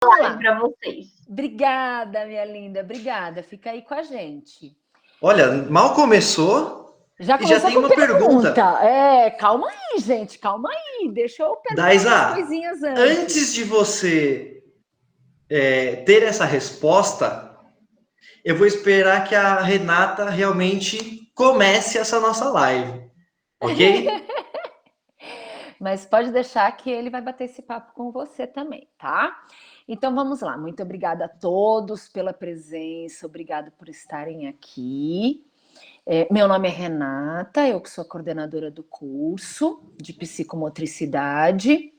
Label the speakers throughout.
Speaker 1: Vamos
Speaker 2: live
Speaker 1: lá.
Speaker 2: para vocês.
Speaker 1: Obrigada, minha linda, obrigada. Fica aí com a gente.
Speaker 3: Olha, mal começou
Speaker 1: Já
Speaker 3: e já
Speaker 1: começou
Speaker 3: tem
Speaker 1: com
Speaker 3: uma pergunta.
Speaker 1: Calma aí, gente, calma aí. Deixa eu perguntar
Speaker 3: Daisa,
Speaker 1: umas coisinhas antes.
Speaker 3: Antes de você ter essa resposta, eu vou esperar que a Renata realmente comece essa nossa live, ok?
Speaker 1: Mas pode deixar que ele vai bater esse papo com você também, tá? Então vamos lá. Muito obrigada a todos pela presença, obrigado por estarem aqui. Meu nome é Renata, eu que sou a coordenadora do curso de psicomotricidade.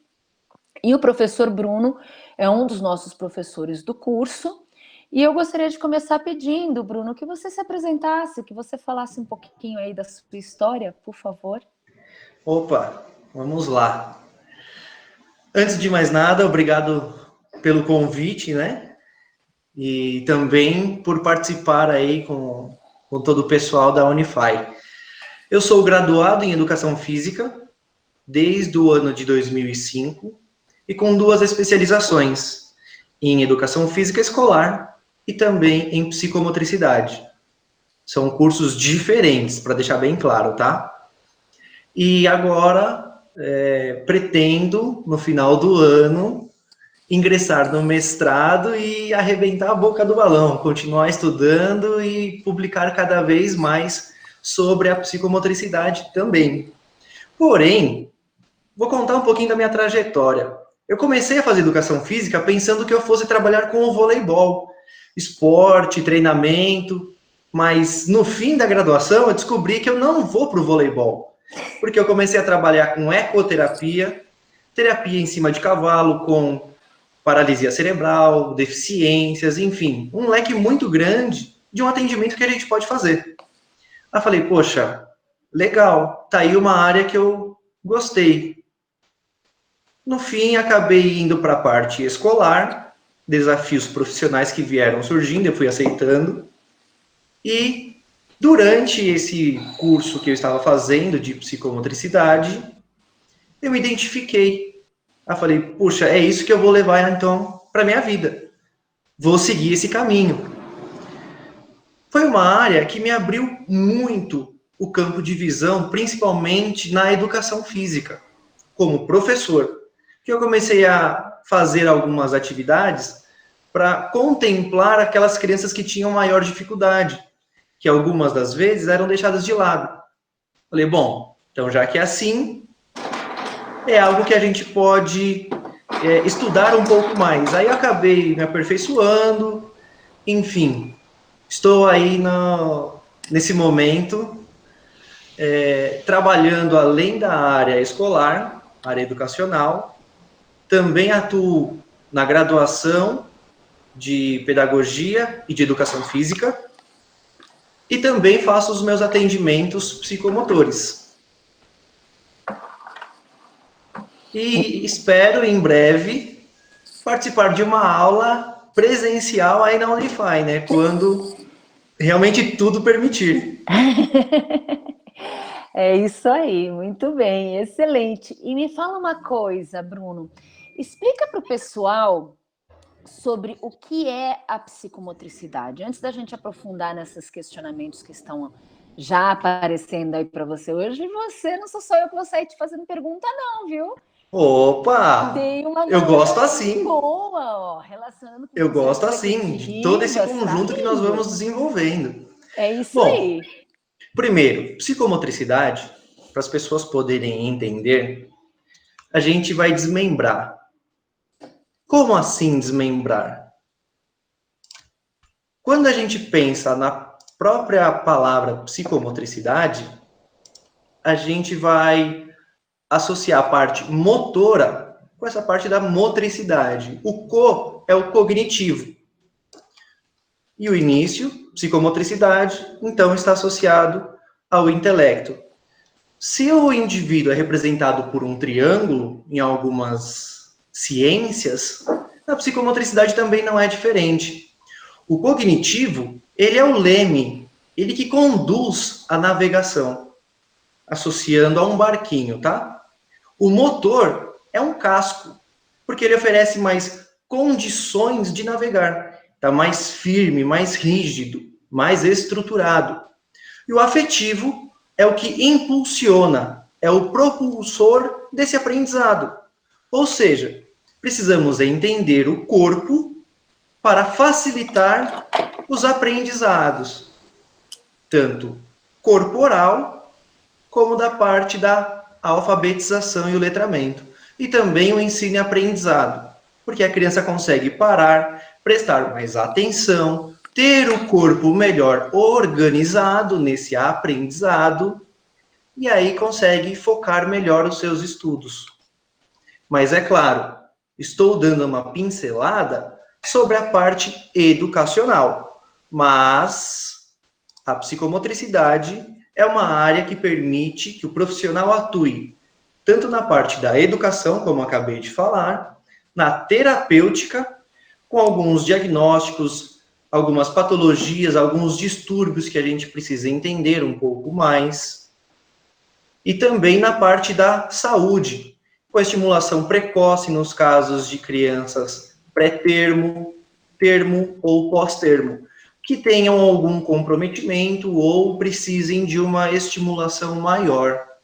Speaker 1: E o professor Bruno é um dos nossos professores do curso. E eu gostaria de começar pedindo, Bruno, que você se apresentasse, que você falasse um pouquinho aí da sua história, por favor.
Speaker 3: Opa, vamos lá. Antes de mais nada, obrigado pelo convite, né? E também por participar aí com todo o pessoal da Unify. Eu sou graduado em Educação Física desde o ano de 2005 e com 2 especializações em Educação Física Escolar e também em Psicomotricidade. São cursos diferentes, para deixar bem claro, tá? E agora pretendo, no final do ano, ingressar no mestrado e arrebentar a boca do balão, continuar estudando e publicar cada vez mais sobre a psicomotricidade também. Porém, vou contar um pouquinho da minha trajetória. Eu comecei a fazer educação física pensando que eu fosse trabalhar com o voleibol, esporte, treinamento, mas no fim da graduação eu descobri que eu não vou para o voleibol, porque eu comecei a trabalhar com ecoterapia, terapia em cima de cavalo, com paralisia cerebral, deficiências, enfim, um leque muito grande de um atendimento que a gente pode fazer. Aí eu falei, poxa, legal, tá aí uma área que eu gostei. No fim, acabei indo para a parte escolar, desafios profissionais que vieram surgindo, eu fui aceitando, e durante esse curso que eu estava fazendo de psicomotricidade, eu me identifiquei. Eu falei, puxa, é isso que eu vou levar então para minha vida. Vou seguir esse caminho. Foi uma área que me abriu muito o campo de visão, principalmente na educação física, como professor. Que eu comecei a fazer algumas atividades para contemplar aquelas crianças que tinham maior dificuldade, que algumas das vezes eram deixadas de lado. Falei, bom, então já que é assim, é algo que a gente pode estudar um pouco mais. Aí eu acabei me aperfeiçoando, enfim, estou aí nesse momento trabalhando além da área escolar, área educacional. Também atuo na graduação de Pedagogia e de Educação Física e também faço os meus atendimentos psicomotores. E espero, em breve, participar de uma aula presencial aí na Unify, né? Quando realmente tudo permitir.
Speaker 1: É isso aí, muito bem, excelente. E me fala uma coisa, Bruno, explica para o pessoal sobre o que é a psicomotricidade. Antes da gente aprofundar nesses questionamentos que estão já aparecendo aí para você hoje, não sou só eu que vou sair te fazendo pergunta não, viu?
Speaker 3: Opa!
Speaker 1: Tem uma
Speaker 3: eu gosto assim.
Speaker 1: boa, ó, relacionando com
Speaker 3: eu gosto assim, de todo esse conjunto
Speaker 1: tá
Speaker 3: que nós vamos desenvolvendo.
Speaker 1: É isso
Speaker 3: Bom,
Speaker 1: aí.
Speaker 3: Primeiro, psicomotricidade, para as pessoas poderem entender, a gente vai desmembrar. Como assim desmembrar? Quando a gente pensa na própria palavra psicomotricidade, a gente vai associar a parte motora com essa parte da motricidade. O co é o cognitivo. E o início, psicomotricidade, então está associado ao intelecto. Se o indivíduo é representado por um triângulo, em algumas ciências, na psicomotricidade também não é diferente. O cognitivo, ele é o leme, ele que conduz a navegação, associando a um barquinho, tá? O motor é um casco, porque ele oferece mais condições de navegar. Está mais firme, mais rígido, mais estruturado. E o afetivo é o que impulsiona, é o propulsor desse aprendizado. Ou seja, precisamos entender o corpo para facilitar os aprendizados, tanto corporal como da parte da alfabetização e o letramento. E também o ensino e aprendizado, porque a criança consegue parar, prestar mais atenção, ter o corpo melhor organizado nesse aprendizado, e aí consegue focar melhor os seus estudos. Mas é claro, estou dando uma pincelada sobre a parte educacional, mas a psicomotricidade é uma área que permite que o profissional atue tanto na parte da educação, como acabei de falar, na terapêutica, com alguns diagnósticos, algumas patologias, alguns distúrbios que a gente precisa entender um pouco mais, e também na parte da saúde, com a estimulação precoce nos casos de crianças pré-termo, termo ou pós-termo, que tenham algum comprometimento ou precisem de uma estimulação maior.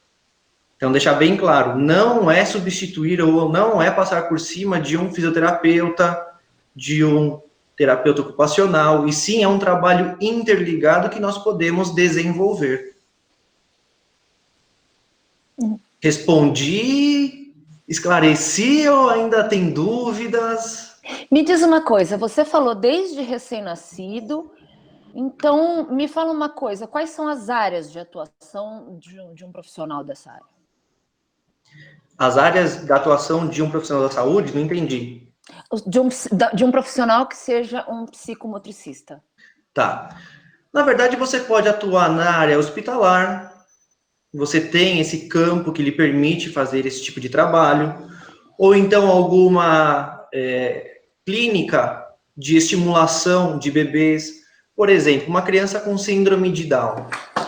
Speaker 3: Então, deixar bem claro, não é substituir ou não é passar por cima de um fisioterapeuta, de um terapeuta ocupacional, e sim é um trabalho interligado que nós podemos desenvolver. Respondi, esclareci ou ainda tem dúvidas?
Speaker 1: Me diz uma coisa, você falou desde recém-nascido, então me fala uma coisa, quais são as áreas de atuação de um profissional dessa área?
Speaker 3: As áreas da atuação de um profissional da saúde, não entendi.
Speaker 1: De um profissional que seja um psicomotricista.
Speaker 3: Tá. Na verdade, você pode atuar na área hospitalar, você tem esse campo que lhe permite fazer esse tipo de trabalho, ou então alguma clínica de estimulação de bebês. Por exemplo, uma criança com síndrome de Down.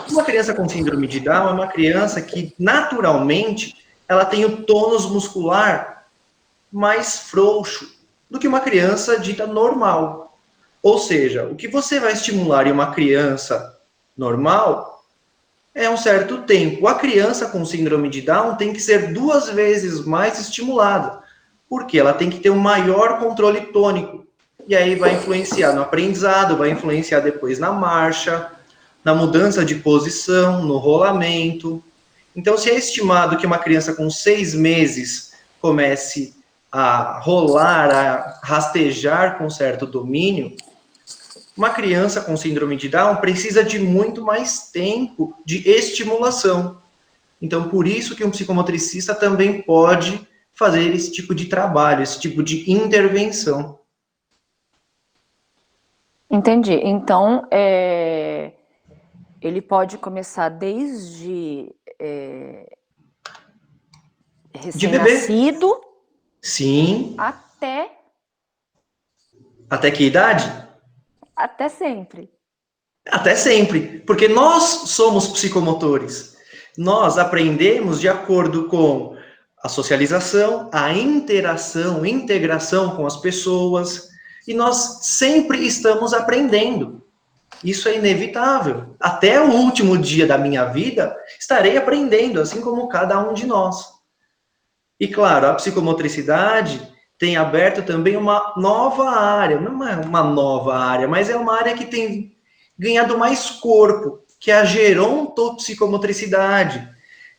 Speaker 3: Uma criança com síndrome de Down é uma criança que, naturalmente, ela tem o tônus muscular mais frouxo do que uma criança dita normal. Ou seja, o que você vai estimular em uma criança normal é um certo tempo. A criança com síndrome de Down tem que ser 2 vezes mais estimulada, porque ela tem que ter um maior controle tônico. E aí vai influenciar no aprendizado, vai influenciar depois na marcha, na mudança de posição, no rolamento. Então, se é estimado que uma criança com 6 meses comece a rolar, a rastejar com certo domínio, uma criança com síndrome de Down precisa de muito mais tempo de estimulação. Então, por isso que um psicomotricista também pode fazer esse tipo de trabalho, esse tipo de intervenção.
Speaker 1: Entendi. Então, ele pode começar desde recém-nascido.
Speaker 3: Sim. Até que idade?
Speaker 1: Até sempre.
Speaker 3: Até sempre. Porque nós somos psicomotores. Nós aprendemos de acordo com a socialização, a interação, integração com as pessoas. E nós sempre estamos aprendendo. Isso é inevitável. Até o último dia da minha vida, estarei aprendendo, assim como cada um de nós. E, claro, a psicomotricidade tem aberto também uma nova área. Não é uma nova área, mas é uma área que tem ganhado mais corpo, que é a gerontopsicomotricidade,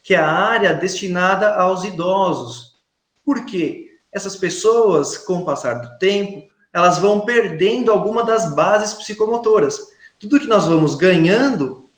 Speaker 3: que é a área destinada aos idosos. Por quê? Essas pessoas, com o passar do tempo, elas vão perdendo alguma das bases psicomotoras. Tudo que nós vamos ganhando,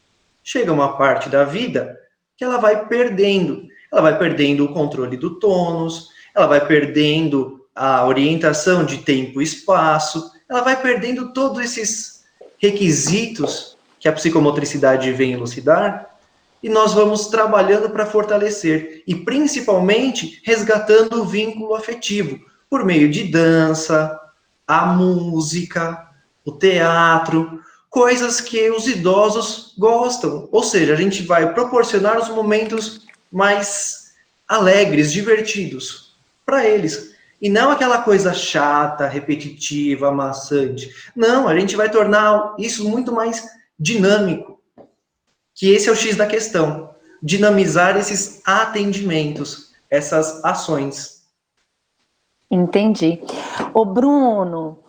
Speaker 3: chega uma parte da vida que ela vai perdendo. Ela vai perdendo o controle do tônus, ela vai perdendo a orientação de tempo e espaço, ela vai perdendo todos esses requisitos que a psicomotricidade vem elucidar, e nós vamos trabalhando para fortalecer, e principalmente resgatando o vínculo afetivo, por meio de dança, a música, o teatro, coisas que os idosos gostam. Ou seja, a gente vai proporcionar os momentos mais alegres, divertidos para eles. E não aquela coisa chata, repetitiva, maçante. Não, a gente vai tornar isso muito mais dinâmico. Que esse é o X da questão. Dinamizar esses atendimentos, essas ações.
Speaker 1: Entendi. Ô, Bruno,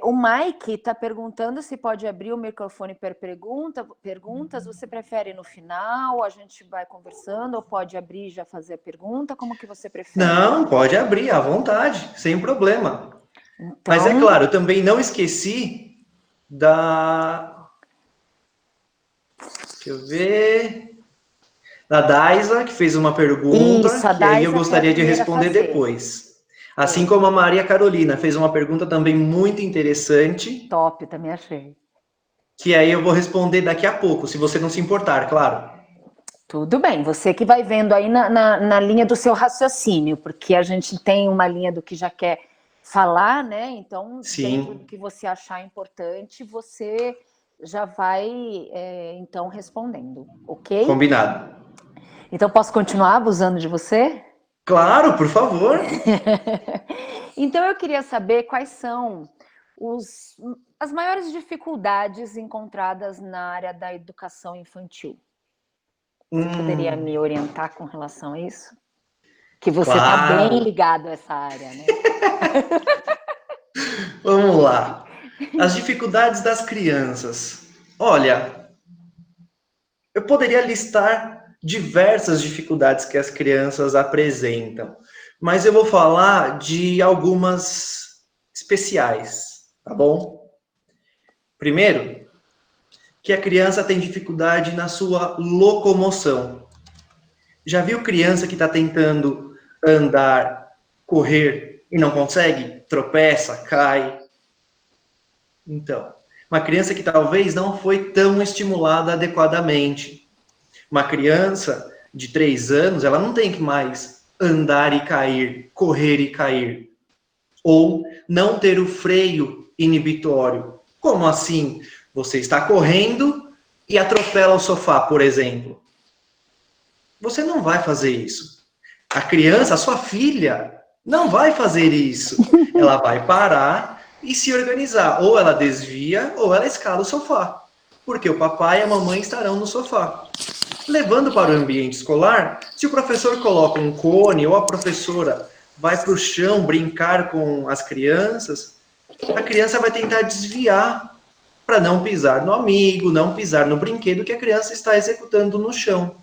Speaker 1: o Mike está perguntando se pode abrir o microfone para perguntas. Você prefere no final? A gente vai conversando ou pode abrir e já fazer a pergunta? Como que você prefere?
Speaker 3: Não, pode abrir à vontade, sem problema.
Speaker 1: Então...
Speaker 3: Mas é claro, eu também não esqueci da... Deixa eu ver... Da Daisa, que fez uma pergunta,
Speaker 1: Isso,
Speaker 3: que aí eu gostaria de responder depois. Assim como a Maria Carolina fez uma pergunta também muito interessante.
Speaker 1: Top, também achei.
Speaker 3: Que aí eu vou responder daqui a pouco, se você não se importar, claro.
Speaker 1: Tudo bem, você que vai vendo aí na linha do seu raciocínio, porque a gente tem uma linha do que já quer falar, né? Então, dentro do que você achar importante, você já vai, então, respondendo, ok?
Speaker 3: Combinado.
Speaker 1: Então, posso continuar abusando de você?
Speaker 3: Claro, por favor.
Speaker 1: Então, eu queria saber quais são as maiores dificuldades encontradas na área da educação infantil. Você poderia me orientar com relação a isso? Que você está bem ligado a essa área, né?
Speaker 3: Vamos lá. As dificuldades das crianças. Olha, eu poderia listar diversas dificuldades que as crianças apresentam, mas eu vou falar de algumas especiais, tá bom? Primeiro, que a criança tem dificuldade na sua locomoção. Já viu criança que está tentando andar, correr e não consegue? Tropeça, cai. Então, uma criança que talvez não foi tão estimulada adequadamente. Uma criança de 3 anos, ela não tem que mais andar e cair, correr e cair. Ou não ter o freio inibitório. Como assim? Você está correndo e atropela o sofá, por exemplo. Você não vai fazer isso. A criança, a sua filha, não vai fazer isso. Ela vai parar e se organizar. Ou ela desvia, ou ela escala o sofá. Porque o papai e a mamãe estarão no sofá. Levando para o ambiente escolar, se o professor coloca um cone ou a professora vai para o chão brincar com as crianças, a criança vai tentar desviar para não pisar no amigo, não pisar no brinquedo que a criança está executando no chão.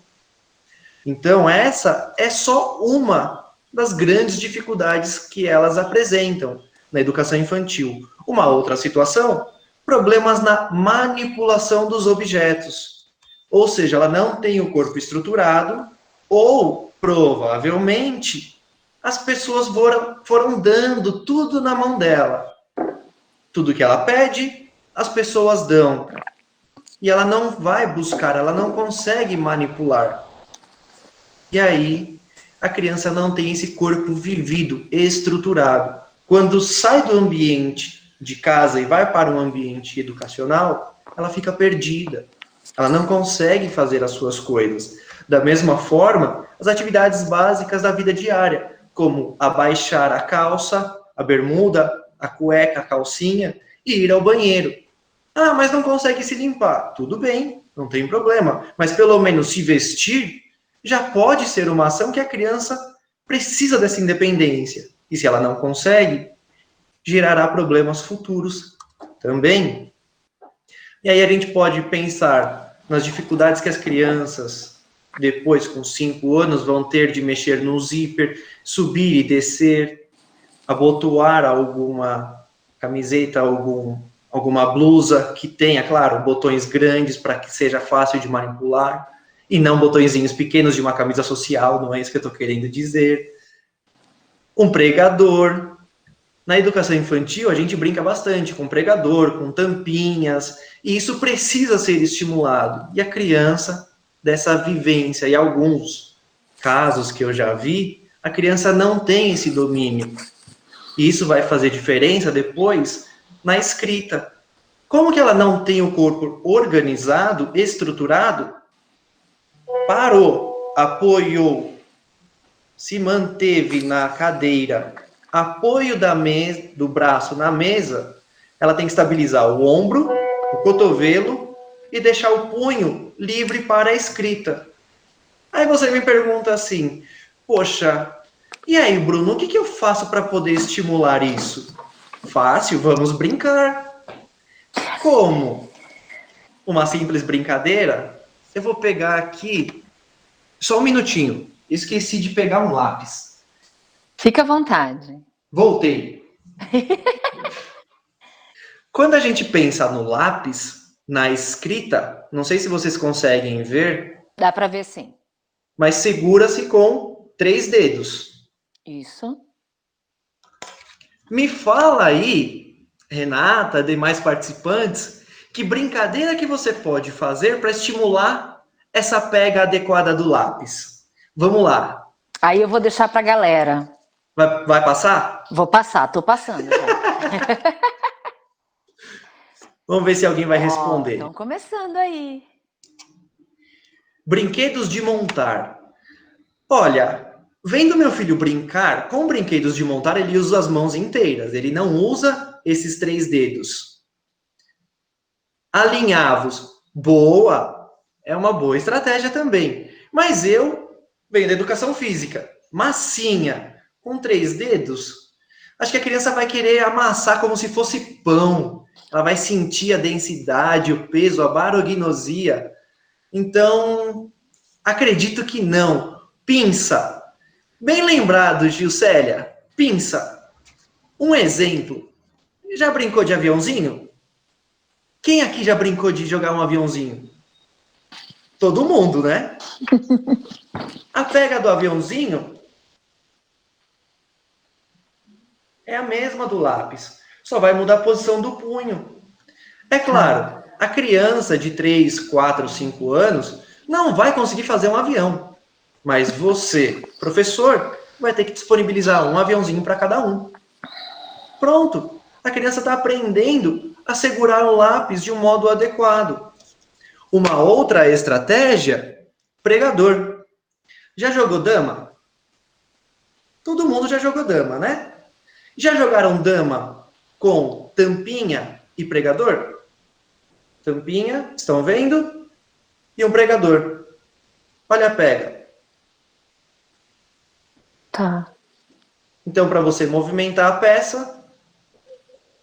Speaker 3: Então, essa é só uma das grandes dificuldades que elas apresentam na educação infantil. Uma outra situação, problemas na manipulação dos objetos. Ou seja, ela não tem o corpo estruturado, ou, provavelmente, as pessoas foram dando tudo na mão dela. Tudo que ela pede, as pessoas dão. E ela não vai buscar, ela não consegue manipular. E aí, a criança não tem esse corpo vivido, estruturado. Quando sai do ambiente de casa e vai para um ambiente educacional, ela fica perdida. Ela não consegue fazer as suas coisas. Da mesma forma, as atividades básicas da vida diária, como abaixar a calça, a bermuda, a cueca, a calcinha e ir ao banheiro. Ah, mas não consegue se limpar. Tudo bem, não tem problema. Mas pelo menos se vestir já pode ser uma ação que a criança precisa dessa independência. E se ela não consegue, gerará problemas futuros também. E aí a gente pode pensar nas dificuldades que as crianças, depois com 5 anos, vão ter de mexer no zíper, subir e descer, abotoar alguma camiseta, alguma blusa que tenha, claro, botões grandes para que seja fácil de manipular. E não botõezinhos pequenos de uma camisa social, não é isso que eu estou querendo dizer. Um pregador. Na educação infantil, a gente brinca bastante com pregador, com tampinhas, e isso precisa ser estimulado. E a criança, dessa vivência, e alguns casos que eu já vi, a criança não tem esse domínio. E isso vai fazer diferença depois na escrita. Como que ela não tem o corpo organizado, estruturado, parou, apoiou, se manteve na cadeira apoio do braço na mesa, ela tem que estabilizar o ombro, o cotovelo e deixar o punho livre para a escrita. Aí você me pergunta assim, poxa, e aí, Bruno, o que eu faço para poder estimular isso? Fácil, vamos brincar. Como? Uma simples brincadeira? Eu vou pegar aqui, só um minutinho, esqueci de pegar um lápis.
Speaker 1: Fica à vontade.
Speaker 3: Voltei. Quando a gente pensa no lápis, na escrita, não sei se vocês conseguem ver,
Speaker 1: Dá para ver sim.
Speaker 3: mas segura-se com 3 dedos.
Speaker 1: Isso.
Speaker 3: Me fala aí, Renata, demais participantes, que brincadeira que você pode fazer para estimular essa pega adequada do lápis? Vamos lá.
Speaker 1: Aí eu vou deixar para a galera.
Speaker 3: Vai passar?
Speaker 1: Vou passar, tô passando já.
Speaker 3: Vamos ver se alguém vai responder.
Speaker 1: Estão começando aí.
Speaker 3: Brinquedos de montar. Olha, vendo meu filho brincar, com brinquedos de montar, ele usa as mãos inteiras. Ele não usa esses 3 dedos. Alinhavos. Boa! É uma boa estratégia também. Mas eu venho da educação física. Massinha, com 3 dedos, acho que a criança vai querer amassar como se fosse pão. Ela vai sentir a densidade, o peso, a barognosia. Então, acredito que não. Pinça. Bem lembrado, Gilcélia. Pinça. Um exemplo. Já brincou de aviãozinho? Quem aqui já brincou de jogar um aviãozinho? Todo mundo, né? A pega do aviãozinho é a mesma do lápis. Só vai mudar a posição do punho. É claro, a criança de 3, 4, 5 anos não vai conseguir fazer um avião. Mas você, professor, vai ter que disponibilizar um aviãozinho para cada um. Pronto, a criança está aprendendo a segurar o lápis de um modo adequado. Uma outra estratégia, pregador. Já jogou dama? Todo mundo já jogou dama, né? Já jogaram dama com tampinha e pregador? Tampinha, estão vendo? E um pregador. Olha a pega.
Speaker 1: Tá.
Speaker 3: Então, para você movimentar a peça,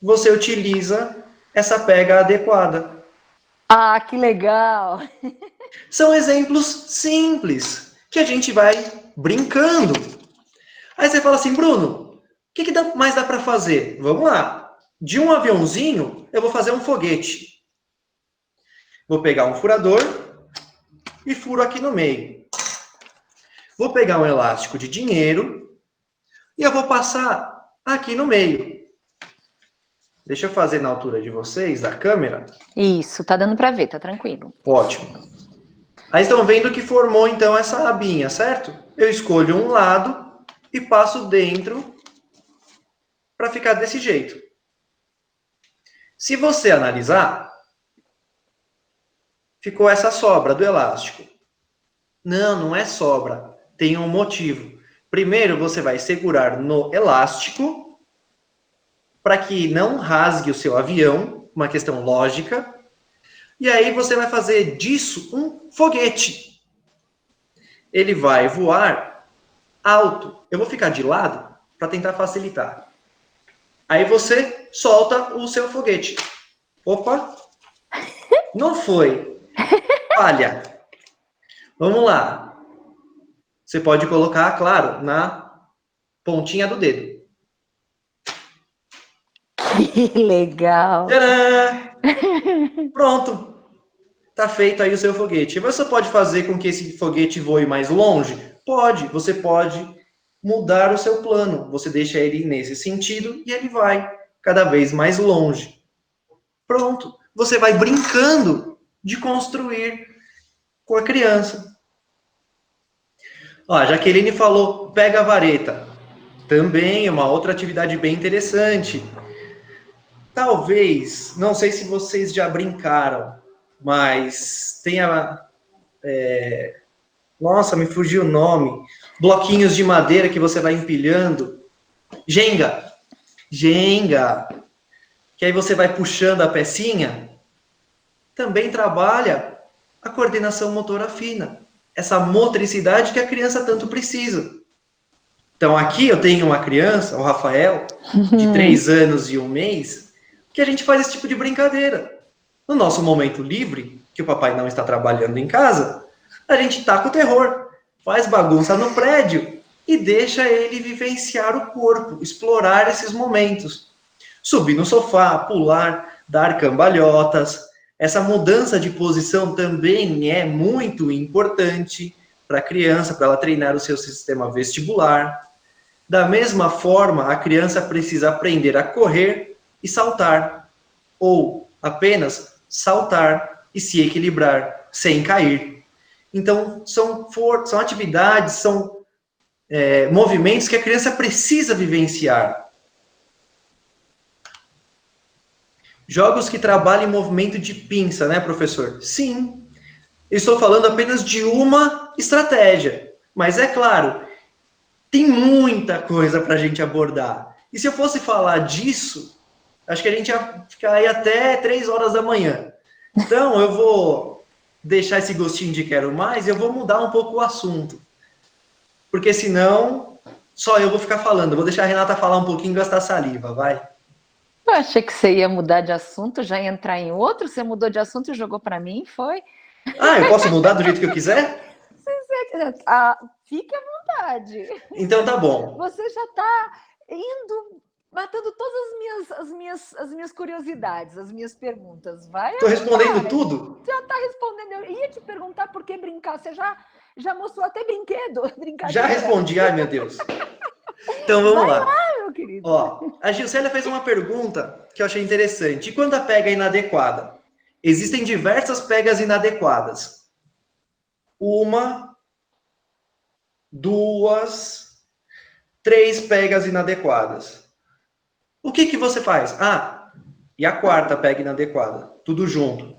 Speaker 3: você utiliza essa pega adequada.
Speaker 1: Ah, que legal!
Speaker 3: São exemplos simples que a gente vai brincando. Aí você fala assim, Bruno, o que mais dá para fazer? Vamos lá. De um aviãozinho, eu vou fazer um foguete. Vou pegar um furador e furo aqui no meio. Vou pegar um elástico de dinheiro e eu vou passar aqui no meio. Deixa eu fazer na altura de vocês, da câmera.
Speaker 1: Isso, tá dando para ver, tá tranquilo.
Speaker 3: Ótimo. Aí estão vendo que formou então essa abinha, certo? Eu escolho um lado e passo dentro para ficar desse jeito. Se você analisar, ficou essa sobra do elástico. Não, não é sobra. Tem um motivo. Primeiro, você vai segurar no elástico para que não rasgue o seu avião, uma questão lógica. E aí você vai fazer disso um foguete. Ele vai voar alto. Eu vou ficar de lado para tentar facilitar. Aí você solta o seu foguete. Opa! Não foi. Falha. Vamos lá. Você pode colocar, claro, na pontinha do dedo.
Speaker 1: Que legal!
Speaker 3: Tcharam! Pronto. Tá feito aí o seu foguete. Você pode fazer com que esse foguete voe mais longe? Pode. Você pode mudar o seu plano. Você deixa ele nesse sentido e ele vai cada vez mais longe. Pronto. Você vai brincando de construir com a criança. Ó, a Jaqueline falou, pega a vareta. Também é uma outra atividade bem interessante. Talvez, não sei se vocês já brincaram, mas tem nossa, me fugiu o nome. Bloquinhos de madeira que você vai empilhando. Jenga. Jenga. Que aí você vai puxando a pecinha. Também trabalha a coordenação motora fina. Essa motricidade que a criança tanto precisa. Então, aqui eu tenho uma criança, o Rafael, de 3 anos e 1 mês, que a gente faz esse tipo de brincadeira. No nosso momento livre, que o papai não está trabalhando em casa, a gente taca o terror, faz bagunça no prédio e deixa ele vivenciar o corpo, explorar esses momentos. Subir no sofá, pular, dar cambalhotas. Essa mudança de posição também é muito importante para a criança, para ela treinar o seu sistema vestibular. Da mesma forma, a criança precisa aprender a correr e saltar, ou apenas saltar e se equilibrar sem cair. Então, são atividades, são movimentos que a criança precisa vivenciar. Jogos que trabalham em movimento de pinça, né, professor? Sim. Eu estou falando apenas de uma estratégia. Mas é claro, tem muita coisa para a gente abordar. E se eu fosse falar disso, acho que a gente ia ficar aí até 3 horas da manhã. Então, eu vou deixar esse gostinho de quero mais e eu vou mudar um pouco o assunto. Porque senão, só eu vou ficar falando. Eu vou deixar a Renata falar um pouquinho e gastar saliva, vai.
Speaker 1: Eu achei que você ia mudar de assunto, já ia entrar em outro. Você mudou de assunto e jogou para mim, foi?
Speaker 3: Ah, eu posso mudar do jeito que eu quiser?
Speaker 1: Fique à vontade.
Speaker 3: Então tá bom.
Speaker 1: Você já está indo, matando todas as minhas curiosidades, as minhas perguntas. Vai.
Speaker 3: Estou respondendo tudo?
Speaker 1: Já está respondendo. Eu ia te perguntar por que brincar. Você já mostrou até brinquedo.
Speaker 3: Já respondi, ai meu Deus. Então vamos lá.
Speaker 1: Meu querido.
Speaker 3: Ó, a Gilcélia fez uma pergunta que eu achei interessante. E quando a pega é inadequada? Existem diversas pegas inadequadas. 1, 2, 3 pegas inadequadas. O que você faz? Ah, e a 4ª pega inadequada. Tudo junto.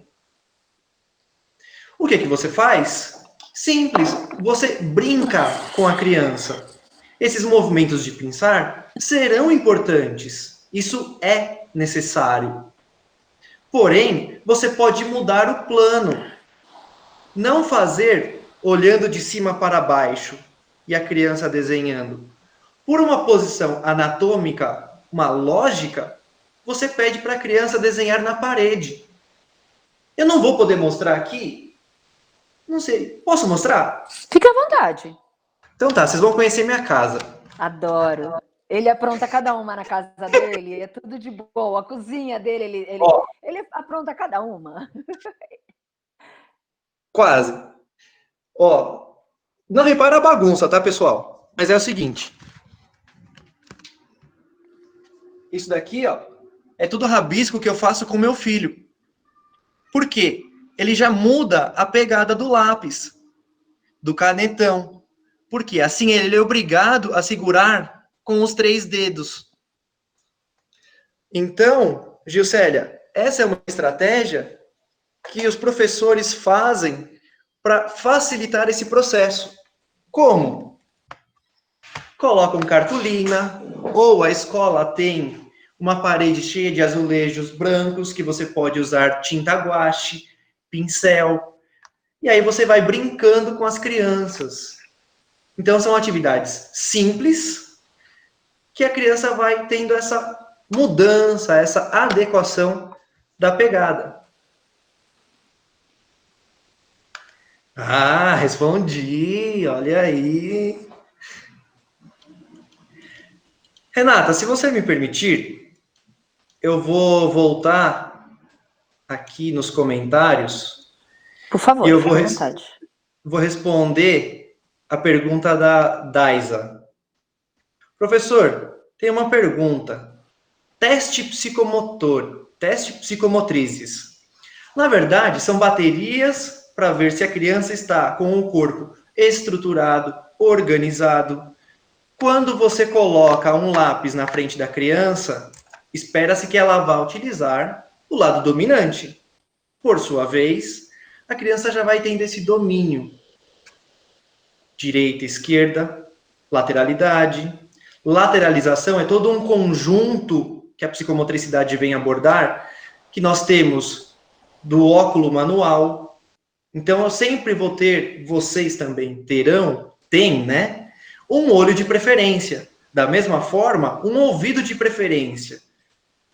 Speaker 3: O que você faz? Simples. Você brinca com a criança. Esses movimentos de pinçar serão importantes. Isso é necessário. Porém, você pode mudar o plano. Não fazer olhando de cima para baixo e a criança desenhando. Por uma posição anatômica, uma lógica, você pede para a criança desenhar na parede. Eu não vou poder mostrar aqui. Não sei. Posso mostrar?
Speaker 1: Fique à vontade.
Speaker 3: Então tá, vocês vão conhecer minha casa.
Speaker 1: Adoro. Ele apronta cada uma na casa dele, é tudo de boa. A cozinha dele, ele apronta cada uma.
Speaker 3: Quase. Ó, não repara a bagunça, tá, pessoal? Mas é o seguinte. Isso daqui, ó, é tudo rabisco que eu faço com meu filho. Por quê? Ele já muda a pegada do lápis, do canetão. Porque assim ele é obrigado a segurar com os 3 dedos. Então, Gilcélia, essa é uma estratégia que os professores fazem para facilitar esse processo. Como? Colocam cartolina, ou a escola tem uma parede cheia de azulejos brancos que você pode usar tinta guache, pincel, e aí você vai brincando com as crianças. Então são atividades simples que a criança vai tendo essa mudança, essa adequação da pegada. Ah, respondi, olha aí. Renata, se você me permitir, eu vou voltar aqui nos comentários.
Speaker 1: Por favor,
Speaker 3: eu vou responder a pergunta da Daisa. Professor, tem uma pergunta. Teste psicomotor, teste psicomotrizes. Na verdade, são baterias para ver se a criança está com o corpo estruturado, organizado. Quando você coloca um lápis na frente da criança, espera-se que ela vá utilizar o lado dominante. Por sua vez, a criança já vai tendo esse domínio. Direita, esquerda, lateralidade. Lateralização é todo um conjunto que a psicomotricidade vem abordar, que nós temos do óculo manual. Então, eu sempre vou ter, vocês também têm, né? Um olho de preferência. Da mesma forma, um ouvido de preferência.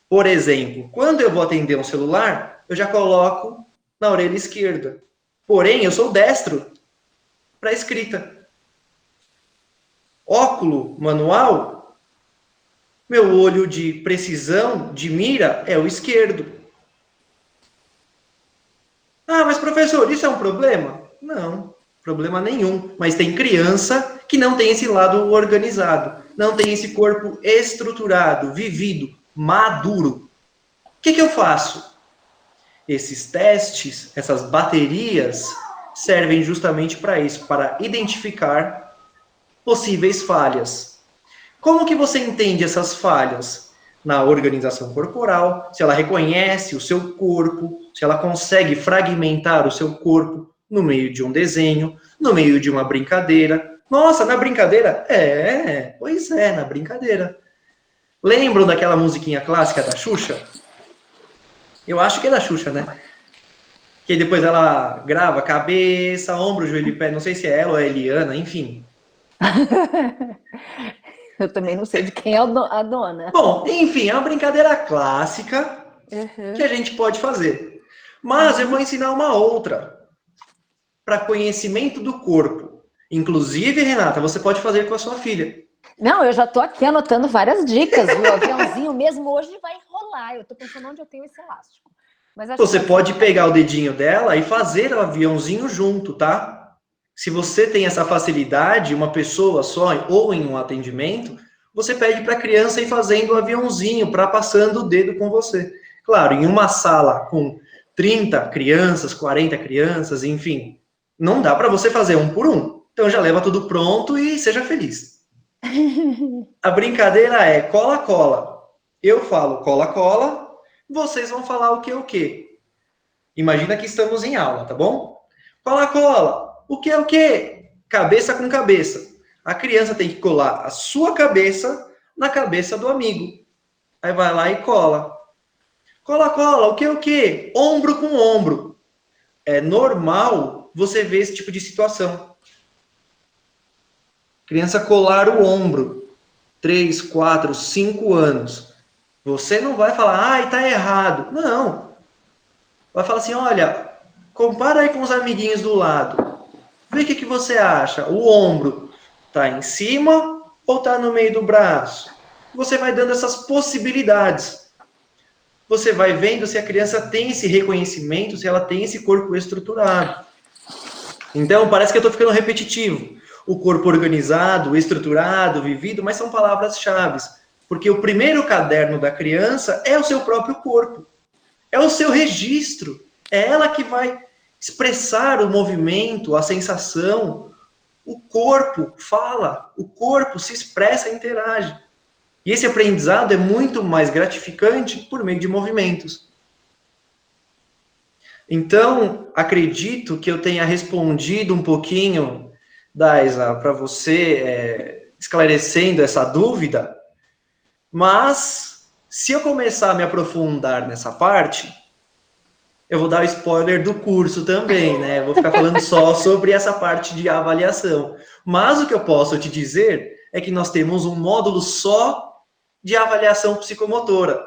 Speaker 3: Por exemplo, quando eu vou atender um celular, eu já coloco na orelha esquerda. Porém, eu sou destro para escrita. Óculo manual, meu olho de precisão, de mira, é o esquerdo. Ah, mas professor, isso é um problema? Não, problema nenhum. Mas tem criança que não tem esse lado organizado, não tem esse corpo estruturado, vivido, maduro. O que eu faço? Esses testes, essas baterias, servem justamente para isso, para identificar possíveis falhas. Como que você entende essas falhas? Na organização corporal, se ela reconhece o seu corpo, se ela consegue fragmentar o seu corpo no meio de um desenho, no meio de uma brincadeira. Nossa, na brincadeira? Pois é, na brincadeira. Lembram daquela musiquinha clássica da Xuxa? Eu acho que é da Xuxa, né? Que depois ela grava cabeça, ombro, joelho e pé. Não sei se é ela ou é a Eliana, enfim.
Speaker 1: Eu também não sei de quem é a dona.
Speaker 3: Bom, enfim, é uma brincadeira clássica que a gente pode fazer. Mas eu vou ensinar uma outra para conhecimento do corpo. Inclusive, Renata, você pode fazer com a sua filha.
Speaker 1: Não, eu já estou aqui anotando várias dicas. O aviãozinho mesmo hoje vai enrolar. Eu estou pensando onde eu tenho esse elástico. Mas
Speaker 3: Você pode pegar o dedinho dela e fazer o aviãozinho junto, tá? Se você tem essa facilidade, uma pessoa só ou em um atendimento, você pede para a criança ir fazendo o aviãozinho, para passando o dedo com você. Claro, em uma sala com 30 crianças, 40 crianças, enfim, não dá para você fazer um por um. Então já leva tudo pronto e seja feliz. A brincadeira é cola-cola. Eu falo cola-cola, vocês vão falar o que? Imagina que estamos em aula, tá bom? Cola-cola. O que é o quê? Cabeça com cabeça. A criança tem que colar a sua cabeça na cabeça do amigo. Aí vai lá e cola. Cola-cola. O que é o quê? Ombro com ombro. É normal você ver esse tipo de situação. Criança colar o ombro. 3, 4, 5 anos. Você não vai falar, ai, tá errado. Não. Vai falar assim, olha, compara aí com os amiguinhos do lado. Vê o que você acha. O ombro tá em cima ou tá no meio do braço? Você vai dando essas possibilidades. Você vai vendo se a criança tem esse reconhecimento, se ela tem esse corpo estruturado. Então, parece que eu estou ficando repetitivo. O corpo organizado, estruturado, vivido, mas são palavras-chave. Porque o primeiro caderno da criança é o seu próprio corpo. É o seu registro. É ela que vai expressar o movimento, a sensação. O corpo fala, o corpo se expressa e interage. E esse aprendizado é muito mais gratificante por meio de movimentos. Então, acredito que eu tenha respondido um pouquinho, Daisa, para você, esclarecendo essa dúvida, mas se eu começar a me aprofundar nessa parte, eu vou dar o spoiler do curso também, né? Eu vou ficar falando só sobre essa parte de avaliação. Mas o que eu posso te dizer é que nós temos um módulo só de avaliação psicomotora.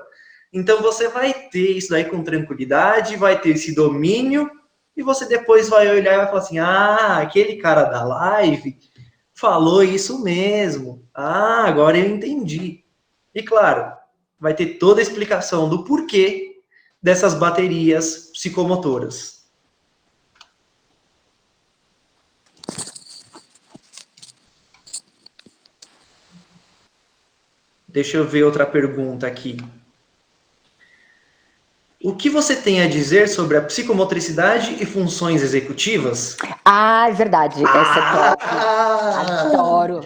Speaker 3: Então, você vai ter isso daí com tranquilidade, vai ter esse domínio, e você depois vai olhar e vai falar assim, aquele cara da live falou isso mesmo. Agora eu entendi. E claro, vai ter toda a explicação do porquê dessas baterias psicomotoras. Deixa eu ver outra pergunta aqui. O que você tem a dizer sobre a psicomotricidade e funções executivas?
Speaker 1: É verdade. Essa é top. Adoro.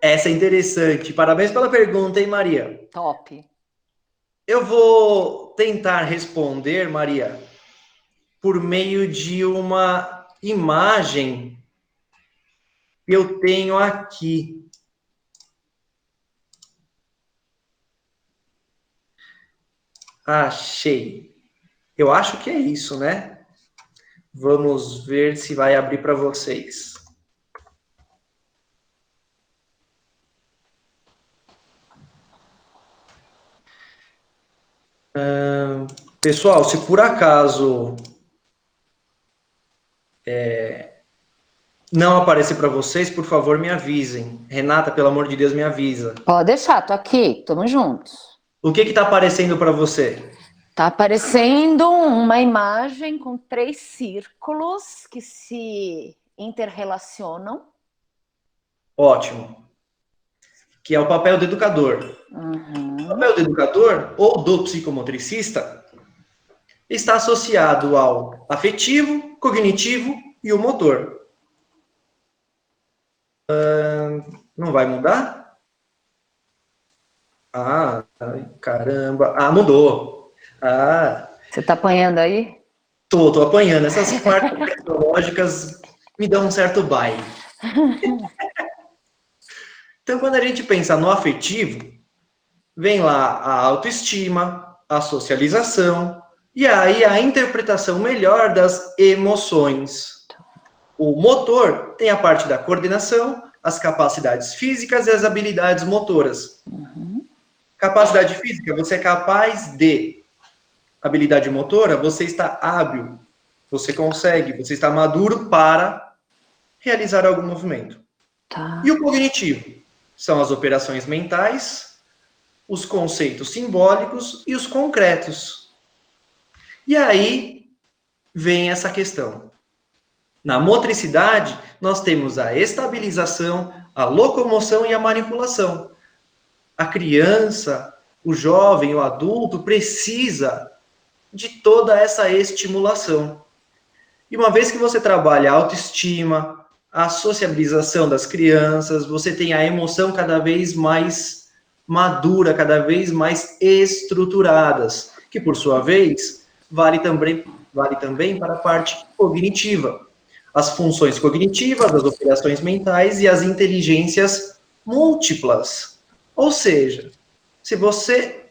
Speaker 3: Essa é interessante. Parabéns pela pergunta, hein, Maria?
Speaker 1: Top.
Speaker 3: Eu vou tentar responder, Maria, por meio de uma imagem que eu tenho aqui. Achei. Eu acho que é isso, né? Vamos ver se vai abrir para vocês. Pessoal, se por acaso não aparecer para vocês, por favor, me avisem. Renata, pelo amor de Deus, me avisa.
Speaker 1: Pode deixar, tô aqui, tamo juntos.
Speaker 3: O que está aparecendo para você?
Speaker 1: Tá aparecendo uma imagem com 3 círculos que se interrelacionam.
Speaker 3: Ótimo. Que é o papel do educador. O papel do educador ou do psicomotricista está associado ao afetivo, cognitivo e o motor. Não vai mudar? Ah, caramba. Ah, mudou. Ah,
Speaker 1: Você tá apanhando aí?
Speaker 3: tô apanhando. Essas partes tecnológicas me dão um certo baile. Então, quando a gente pensa no afetivo, vem lá a autoestima, a socialização e aí a interpretação melhor das emoções. O motor tem a parte da coordenação, as capacidades físicas e as habilidades motoras. Capacidade física, você é capaz de. Habilidade motora, você está hábil, você consegue, você está maduro para realizar algum movimento.
Speaker 1: Tá.
Speaker 3: E o cognitivo? São as operações mentais, os conceitos simbólicos e os concretos. E aí vem essa questão. Na motricidade, nós temos a estabilização, a locomoção e a manipulação. A criança, o jovem, o adulto precisa de toda essa estimulação. E uma vez que você trabalha a autoestima, a sociabilização das crianças, você tem a emoção cada vez mais madura, cada vez mais estruturadas, que por sua vez vale também para a parte cognitiva. As funções cognitivas, as operações mentais e as inteligências múltiplas. Ou seja, se você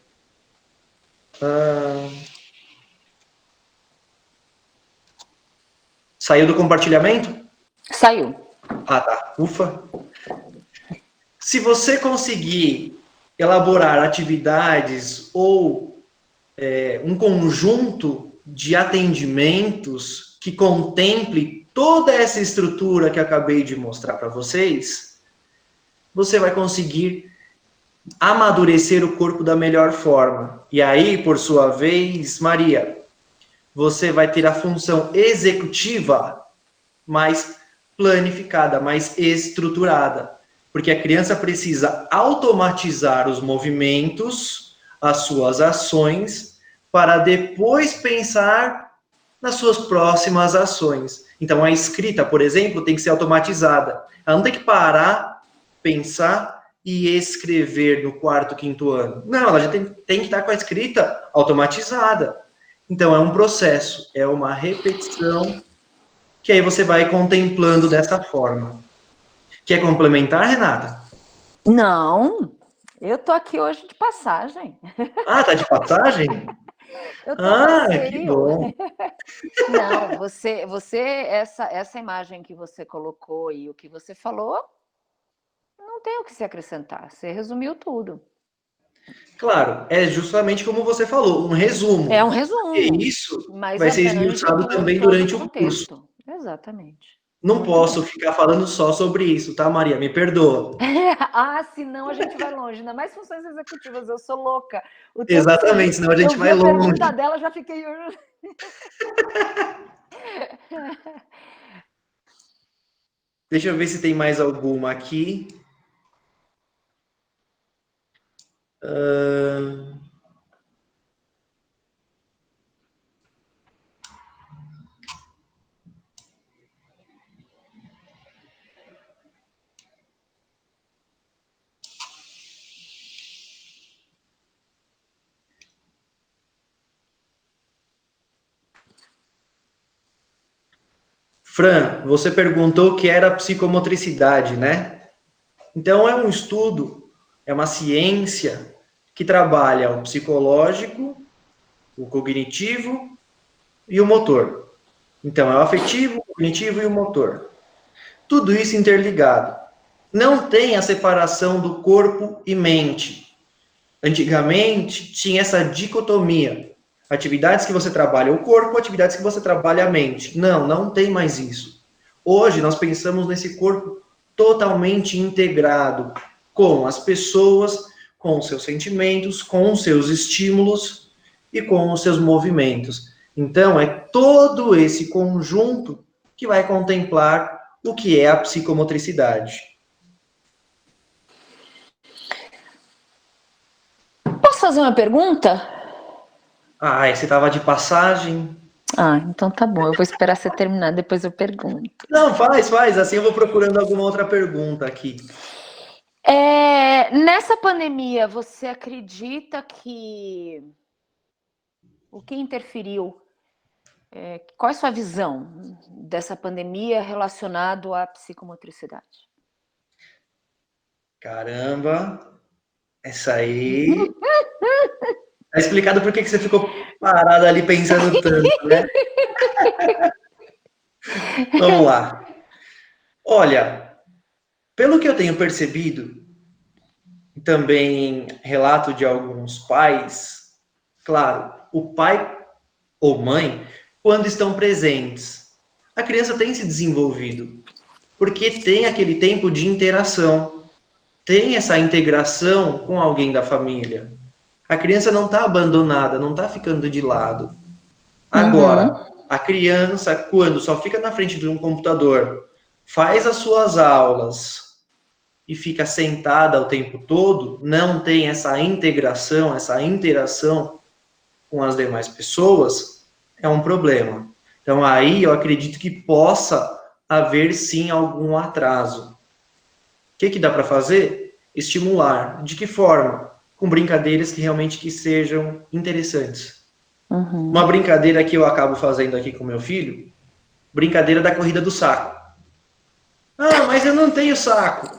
Speaker 3: saiu do compartilhamento?
Speaker 1: Saiu.
Speaker 3: Ah, tá. Ufa. Se você conseguir elaborar atividades ou um conjunto de atendimentos que contemple toda essa estrutura que acabei de mostrar para vocês, você vai conseguir amadurecer o corpo da melhor forma. E aí, por sua vez, Maria, você vai ter a função executiva mais planificada, mais estruturada. Porque a criança precisa automatizar os movimentos, as suas ações, para depois pensar nas suas próximas ações. Então, a escrita, por exemplo, tem que ser automatizada. Ela não tem que parar, pensar e escrever no quarto, quinto ano. Não, ela já tem que estar com a escrita automatizada. Então, é um processo, é uma repetição que aí você vai contemplando dessa forma. Quer complementar, Renata?
Speaker 1: Não, eu tô aqui hoje de passagem.
Speaker 3: Ah, tá de passagem?
Speaker 1: Eu tô a passeio.
Speaker 3: Que bom.
Speaker 1: Não, essa imagem que você colocou e o que você falou, não tem o que se acrescentar. Você resumiu tudo.
Speaker 3: Claro, é justamente como você falou, um resumo.
Speaker 1: É um resumo.
Speaker 3: E isso
Speaker 1: mas
Speaker 3: vai ser
Speaker 1: abrange
Speaker 3: esmiuçado também
Speaker 1: todo
Speaker 3: durante o curso.
Speaker 1: contexto. Exatamente.
Speaker 3: Não posso ficar falando só sobre isso, tá, Maria? Me perdoa.
Speaker 1: Senão a gente vai longe. Ainda mais funções executivas, eu sou louca.
Speaker 3: Exatamente, senão a gente vai longe.
Speaker 1: Eu vi a pergunta dela, já fiquei...
Speaker 3: Deixa eu ver se tem mais alguma aqui. Fran, você perguntou o que era psicomotricidade, né? Então, é um estudo, é uma ciência que trabalha o psicológico o cognitivo e o motor. Então, é o afetivo, o cognitivo e o motor. Tudo isso interligado. Não tem a separação do corpo e mente. Antigamente, tinha essa dicotomia. Atividades que você trabalha o corpo, atividades que você trabalha a mente. Não, não tem mais isso. Hoje, nós pensamos nesse corpo totalmente integrado com as pessoas, com os seus sentimentos, com os seus estímulos e com os seus movimentos. Então, é todo esse conjunto que vai contemplar o que é a psicomotricidade.
Speaker 1: Posso fazer uma pergunta?
Speaker 3: Ah, você estava de passagem?
Speaker 1: Ah, então tá bom. Eu vou esperar você terminar, depois eu pergunto.
Speaker 3: Não, faz. Assim eu vou procurando alguma outra pergunta aqui.
Speaker 1: Nessa pandemia, você acredita que o que interferiu? Qual é a sua visão dessa pandemia relacionado à psicomotricidade?
Speaker 3: Caramba, essa aí. Tá explicado por que você ficou parado ali pensando tanto, né? Vamos lá. Olha, pelo que eu tenho percebido, e também relato de alguns pais, claro, o pai ou mãe, quando estão presentes, a criança tem se desenvolvido, porque tem aquele tempo de interação, tem essa integração com alguém da família. A criança não está abandonada, não está ficando de lado. Agora, a criança, quando só fica na frente de um computador, faz as suas aulas e fica sentada o tempo todo, não tem essa integração, essa interação com as demais pessoas, é um problema. Então, aí eu acredito que possa haver sim algum atraso. O que dá para fazer? Estimular. De que forma? Com brincadeiras que realmente que sejam interessantes. Uma brincadeira que eu acabo fazendo aqui com meu filho, brincadeira da corrida do saco. Ah, mas eu não tenho saco.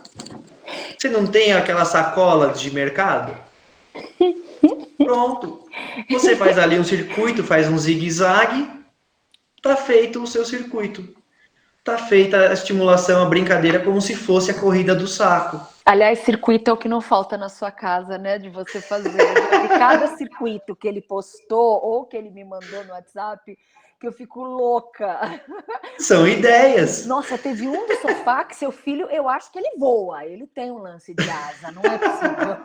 Speaker 3: Você não tem aquela sacola de mercado? Pronto. Você faz ali um circuito, faz um zigue-zague, tá feito o seu circuito. Tá feita a estimulação, a brincadeira, como se fosse a corrida do saco.
Speaker 1: Aliás, circuito é o que não falta na sua casa, né? De você fazer. De cada circuito que ele postou ou que ele me mandou no WhatsApp, que eu fico louca.
Speaker 3: São ideias.
Speaker 1: Nossa, teve um do sofá que seu filho, eu acho que ele voa. Ele tem um lance de asa, não é possível.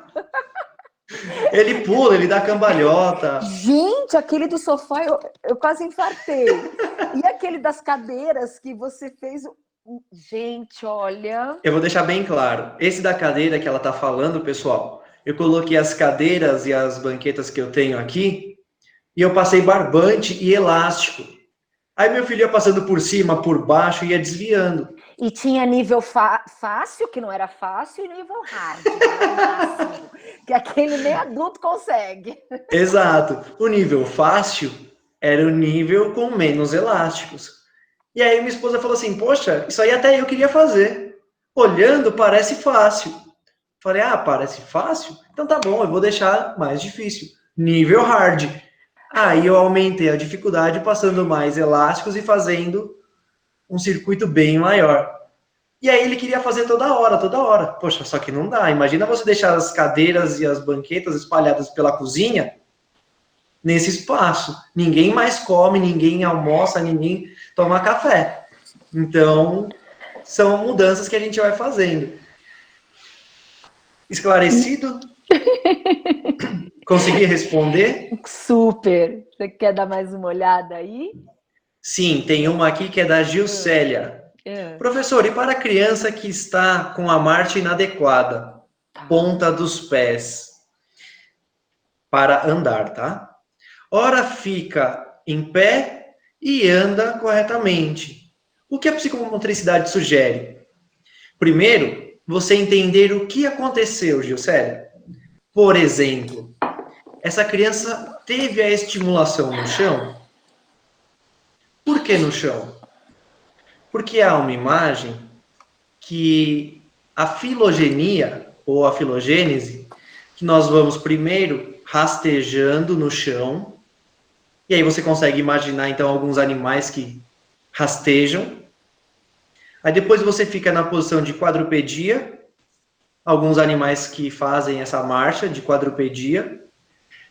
Speaker 3: Ele pula, ele dá cambalhota.
Speaker 1: Gente, aquele do sofá eu quase infartei. E aquele das cadeiras que você fez. Gente, olha.
Speaker 3: Eu vou deixar bem claro. Esse da cadeira que ela tá falando, pessoal, eu coloquei as cadeiras e as banquetas que eu tenho aqui e eu passei barbante e elástico. Aí meu filho ia passando por cima, por baixo, ia desviando.
Speaker 1: E tinha nível fácil, que não era fácil, e nível hard, que era o máximo, que aquele nem adulto consegue.
Speaker 3: Exato. O nível fácil era o nível com menos elásticos. E aí minha esposa falou assim, poxa, isso aí até eu queria fazer. Olhando, parece fácil. Falei, parece fácil? Então tá bom, eu vou deixar mais difícil. Nível hard. Aí eu aumentei a dificuldade, passando mais elásticos e fazendo um circuito bem maior. E aí ele queria fazer toda hora. Poxa, só que não dá. Imagina você deixar as cadeiras e as banquetas espalhadas pela cozinha nesse espaço. Ninguém mais come, ninguém almoça, ninguém toma café. Então, são mudanças que a gente vai fazendo. Esclarecido? Consegui responder?
Speaker 1: Super. Você quer dar mais uma olhada aí?
Speaker 3: Sim, tem uma aqui que é da Gilcélia. Professor, e para a criança que está com a marcha inadequada, ponta dos pés, para andar, tá? Ora fica em pé e anda corretamente. O que a psicomotricidade sugere? Primeiro, você entender o que aconteceu, Gilcélia. Por exemplo, essa criança teve a estimulação no chão. Por que no chão? Porque há uma imagem que a filogenia, ou a filogênese, que nós vamos primeiro rastejando no chão, E aí você consegue imaginar, então, alguns animais que rastejam. Aí depois você fica na posição de quadrupedia, alguns animais que fazem essa marcha de quadrupedia.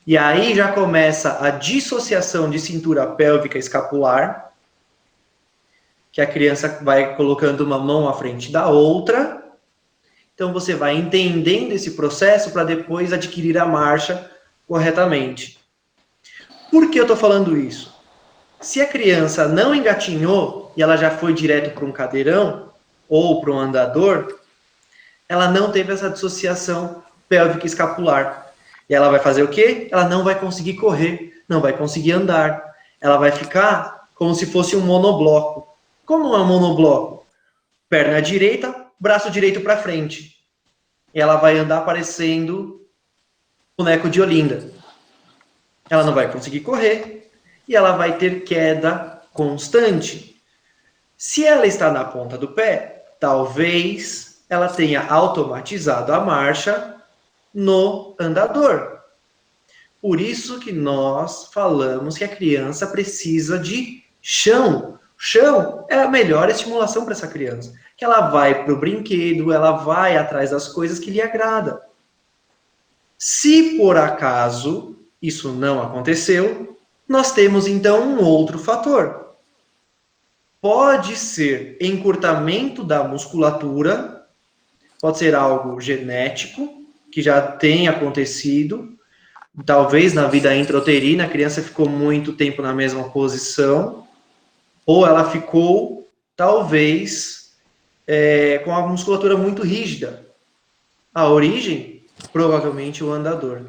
Speaker 3: E aí já começa a dissociação de cintura pélvica escapular, que a criança vai colocando uma mão à frente da outra. Então você vai entendendo esse processo para depois adquirir a marcha corretamente. Por que eu estou falando isso? Se a criança não engatinhou e ela já foi direto para um cadeirão ou para um andador, ela não teve essa dissociação pélvica escapular. E ela vai fazer o quê? Ela não vai conseguir correr, não vai conseguir andar. Ela vai ficar como se fosse um monobloco. Como é um monobloco? Perna direita, braço direito para frente. E ela vai andar parecendo boneco de Olinda. Ela não vai conseguir correr e ela vai ter queda constante. Se ela está na ponta do pé, talvez ela tenha automatizado a marcha no andador. Por isso que nós falamos que a criança precisa de chão. Chão é a melhor estimulação para essa criança. Que ela vai para o brinquedo, ela vai atrás das coisas que lhe agrada. Se por acaso isso não aconteceu, nós temos então um outro fator. Pode ser encurtamento da musculatura, pode ser algo genético, que já tem acontecido, talvez na vida intrauterina a criança ficou muito tempo na mesma posição, ou ela ficou, talvez, com a musculatura muito rígida. A origem, provavelmente o andador.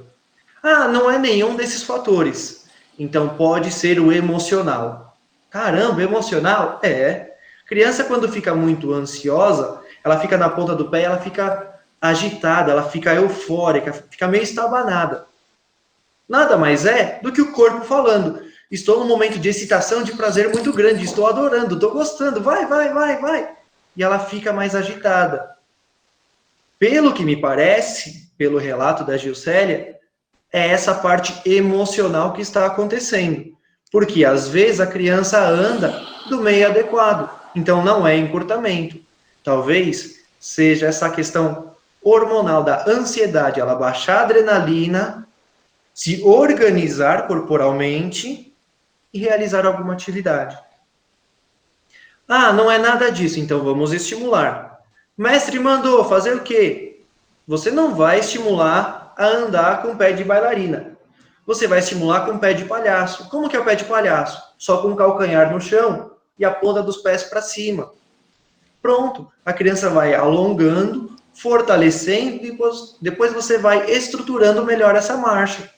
Speaker 3: Ah, não é nenhum desses fatores. Então pode ser o emocional. Caramba, emocional? É. Criança, quando fica muito ansiosa, ela fica na ponta do pé, ela fica agitada, ela fica eufórica, fica meio estabanada. Nada mais é do que o corpo falando. Estou num momento de excitação, de prazer muito grande, estou adorando, estou gostando, vai, vai, vai, vai. E ela fica mais agitada. Pelo que me parece, pelo relato da Gilcélia, é essa parte emocional que está acontecendo. Porque às vezes a criança anda do meio adequado, então não é encurtamento. Talvez seja essa questão hormonal da ansiedade, ela baixar a adrenalina, se organizar corporalmente e realizar alguma atividade. Ah, não é nada disso, então vamos estimular. Mestre mandou fazer o quê? Você não vai estimular a andar com o pé de bailarina. Você vai estimular com o pé de palhaço. Como que é o pé de palhaço? Só com o calcanhar no chão e a ponta dos pés para cima. Pronto, a criança vai alongando, fortalecendo e depois você vai estruturando melhor essa marcha.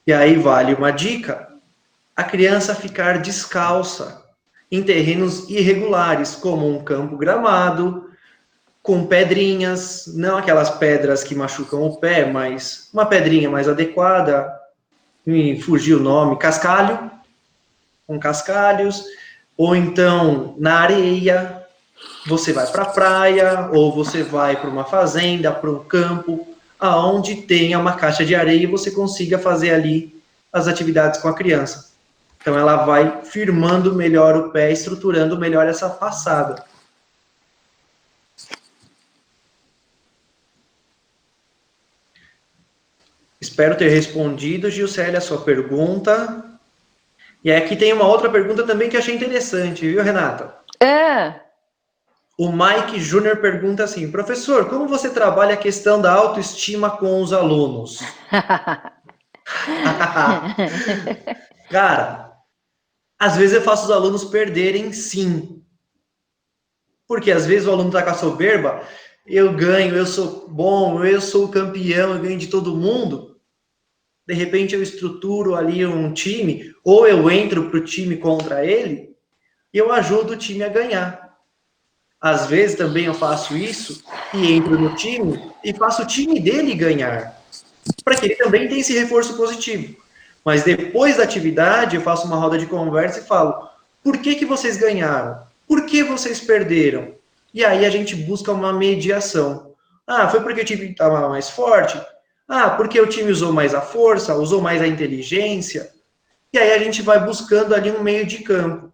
Speaker 3: E aí vale uma dica, a criança ficar descalça em terrenos irregulares, como um campo gramado, com pedrinhas, não aquelas pedras que machucam o pé, mas uma pedrinha mais adequada, me fugiu o nome, cascalho, com cascalhos, ou então na areia, você vai para a praia, ou você vai para uma fazenda, para um campo, aonde tenha uma caixa de areia e você consiga fazer ali as atividades com a criança. Então ela vai firmando melhor o pé, estruturando melhor essa passada. Espero ter respondido, Gilcélia, a sua pergunta. E aqui tem uma outra pergunta também que eu achei interessante, viu, Renata? O Mike Júnior pergunta assim, professor, como você trabalha a questão da autoestima com os alunos? Cara, às vezes eu faço os alunos perderem, sim. Porque às vezes o aluno tá com a soberba, eu ganho, eu sou bom, eu sou o campeão, eu ganho de todo mundo. De repente eu estruturo ali um time, ou eu entro pro time contra ele, e eu ajudo o time a ganhar. Às vezes também eu faço isso, e entro no time, e faço o time dele ganhar. Para que ele também tenha esse reforço positivo. Mas depois da atividade, eu faço uma roda de conversa e falo, por que vocês ganharam? Por que vocês perderam? E aí a gente busca uma mediação. Ah, foi porque o time estava mais forte? Ah, porque o time usou mais a força, usou mais a inteligência? e aí a gente vai buscando ali um meio de campo.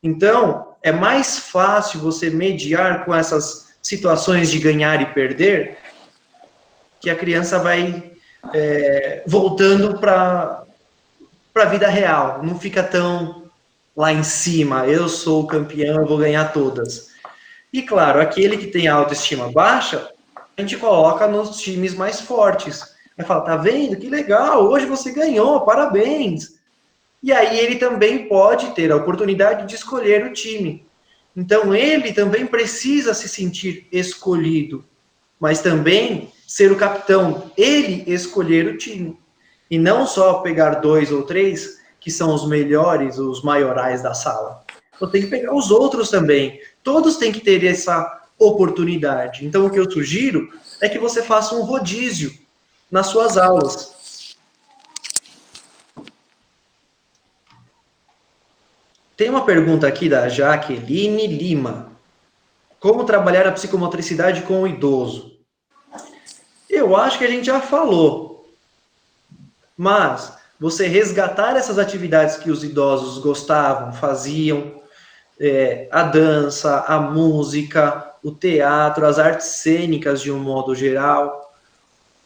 Speaker 3: Então, é mais fácil você mediar com essas situações de ganhar e perder, que a criança vai voltando para a vida real, não fica tão lá em cima, eu sou o campeão, eu vou ganhar todas. E claro, aquele que tem a autoestima baixa, a gente coloca nos times mais fortes. Vai falar, tá vendo? Que legal, hoje você ganhou, parabéns. E aí ele também pode ter a oportunidade de escolher o time. Então ele também precisa se sentir escolhido, mas também ser o capitão, ele escolher o time. E não só pegar 2 ou 3, que são os melhores, os maiorais da sala. Você tem que pegar os outros também. Todos têm que ter essa oportunidade. Então, o que eu sugiro é que você faça um rodízio nas suas aulas. Tem uma pergunta aqui da Jaqueline Lima. Como trabalhar a psicomotricidade com o idoso? Eu acho que a gente já falou. Mas você resgatar essas atividades que os idosos gostavam, faziam, a dança, a música, o teatro, as artes cênicas de um modo geral,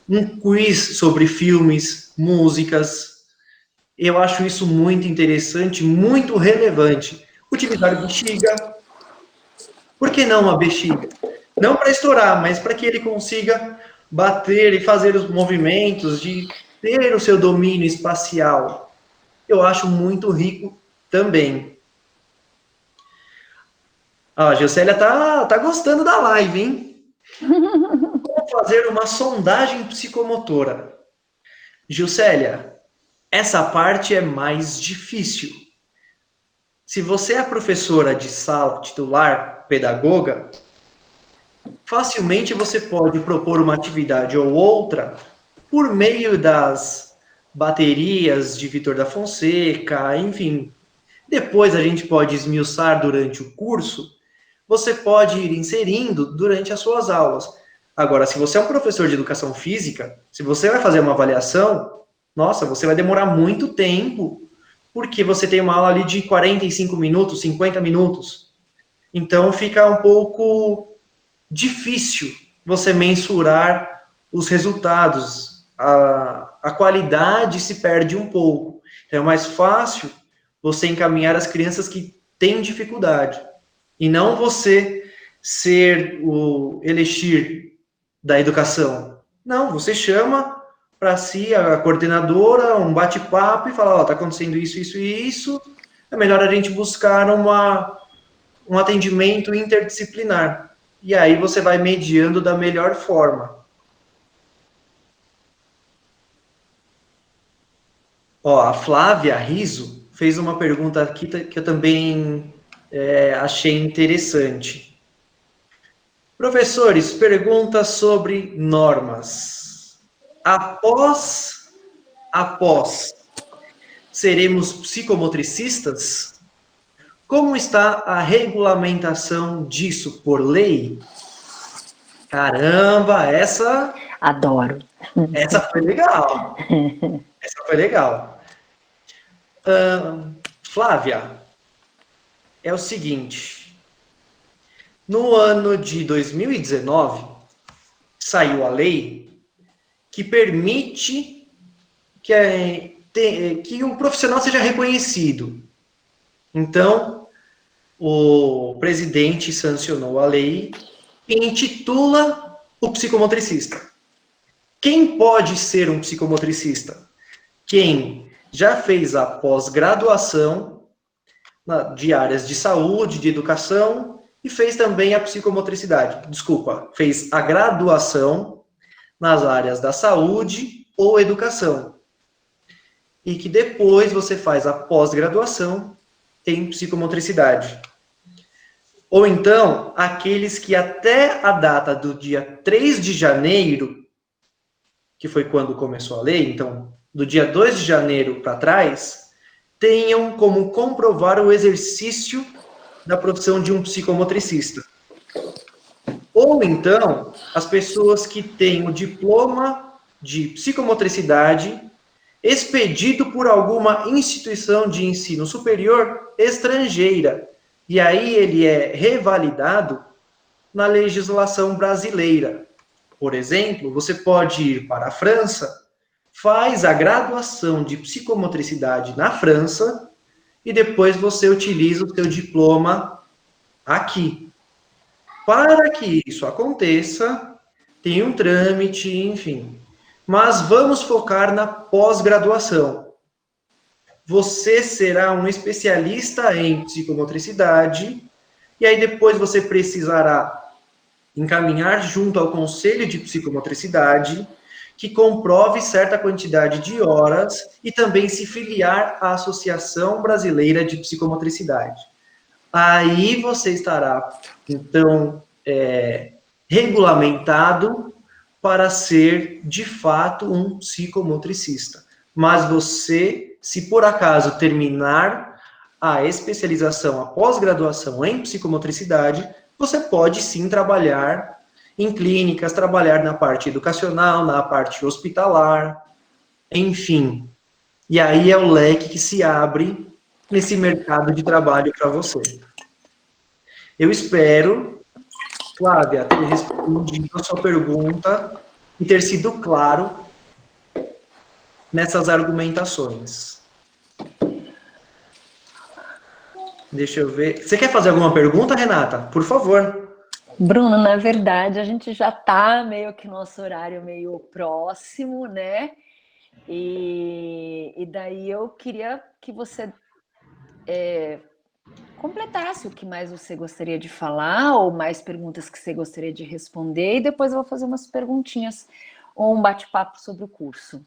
Speaker 3: um quiz sobre filmes, músicas. Eu acho isso muito interessante, muito relevante. Utilizar bexiga. Por que não uma bexiga? Não para estourar, mas para que ele consiga bater e fazer os movimentos, de ter o seu domínio espacial. Eu acho muito rico também. A Gilcélia tá gostando da live, hein? Vou fazer uma sondagem psicomotora. Gilcélia, essa parte é mais difícil. Se você é professora de sala, titular, pedagoga, facilmente você pode propor uma atividade ou outra por meio das baterias de Vitor da Fonseca, enfim. Depois a gente pode esmiuçar durante o curso, você pode ir inserindo durante as suas aulas. Agora, se você é um professor de educação física, se você vai fazer uma avaliação, nossa, você vai demorar muito tempo, porque você tem uma aula ali de 45 minutos, 50 minutos. Então fica um pouco difícil você mensurar os resultados. A qualidade se perde um pouco. Então é mais fácil você encaminhar as crianças que têm dificuldade. E não você ser o elixir da educação. Não, você chama para si a coordenadora, um bate-papo e fala, ó, tá acontecendo isso, isso e isso, é melhor a gente buscar um atendimento interdisciplinar. E aí você vai mediando da melhor forma. Ó, a Flávia Riso fez uma pergunta aqui que eu também achei interessante. Professores, pergunta sobre normas. Após seremos psicomotricistas? Como está a regulamentação disso por lei? Caramba, essa...
Speaker 1: Adoro.
Speaker 3: Essa foi legal. Essa foi legal. Flávia, é o seguinte. No ano de 2019, saiu a lei que permite que o profissional seja reconhecido. Então, o presidente sancionou a lei que intitula o psicomotricista. Quem pode ser um psicomotricista? Quem já fez a pós-graduação de áreas de saúde, de educação, e fez também a psicomotricidade. Desculpa, fez a graduação nas áreas da saúde ou educação. E que depois você faz a pós-graduação em psicomotricidade. Ou então, aqueles que até a data do dia 3 de janeiro, que foi quando começou a lei, então, do dia 2 de janeiro para trás, tenham como comprovar o exercício da profissão de um psicomotricista. Ou então, as pessoas que têm o diploma de psicomotricidade expedido por alguma instituição de ensino superior estrangeira. E aí ele é revalidado na legislação brasileira. Por exemplo, você pode ir para a França, faz a graduação de psicomotricidade na França e depois você utiliza o seu diploma aqui. Para que isso aconteça, tem um trâmite, enfim. Mas vamos focar na pós-graduação. Você será um especialista em psicomotricidade, e aí depois você precisará encaminhar junto ao Conselho de Psicomotricidade, que comprove certa quantidade de horas, e também se filiar à Associação Brasileira de Psicomotricidade. Aí você estará, então, regulamentado para ser, de fato, um psicomotricista. Mas você, se por acaso terminar a especialização, a pós-graduação em psicomotricidade, você pode sim trabalhar em clínicas, trabalhar na parte educacional, na parte hospitalar, enfim. E aí é o leque que se abre nesse mercado de trabalho para você. Eu espero, Flávia, ter respondido a sua pergunta e ter sido claro nessas argumentações. Deixa eu ver. Você quer fazer alguma pergunta, Renata? Por favor.
Speaker 1: Bruno, na verdade, a gente já está meio que no nosso horário meio próximo, né? E daí eu queria que você completasse o que mais você gostaria de falar, ou mais perguntas que você gostaria de responder, e depois eu vou fazer umas perguntinhas ou um bate-papo sobre o curso.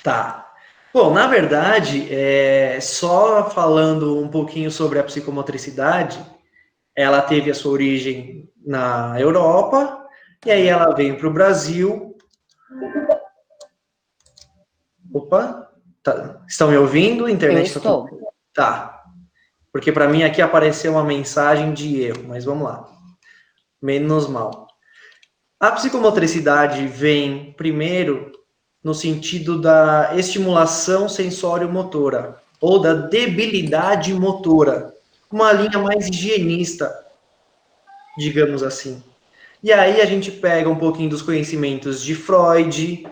Speaker 3: Tá. Bom, na verdade, só falando um pouquinho sobre a psicomotricidade, ela teve a sua origem na Europa, e aí ela veio para o Brasil. Opa, tá. Estão me ouvindo? A internet
Speaker 1: Eu estou.
Speaker 3: Tá. Porque para mim aqui apareceu uma mensagem de erro, mas vamos lá. Menos mal. A psicomotricidade vem primeiro no sentido da estimulação sensório-motora, ou da debilidade motora, uma linha mais higienista, digamos assim. E aí a gente pega um pouquinho dos conhecimentos de Freud,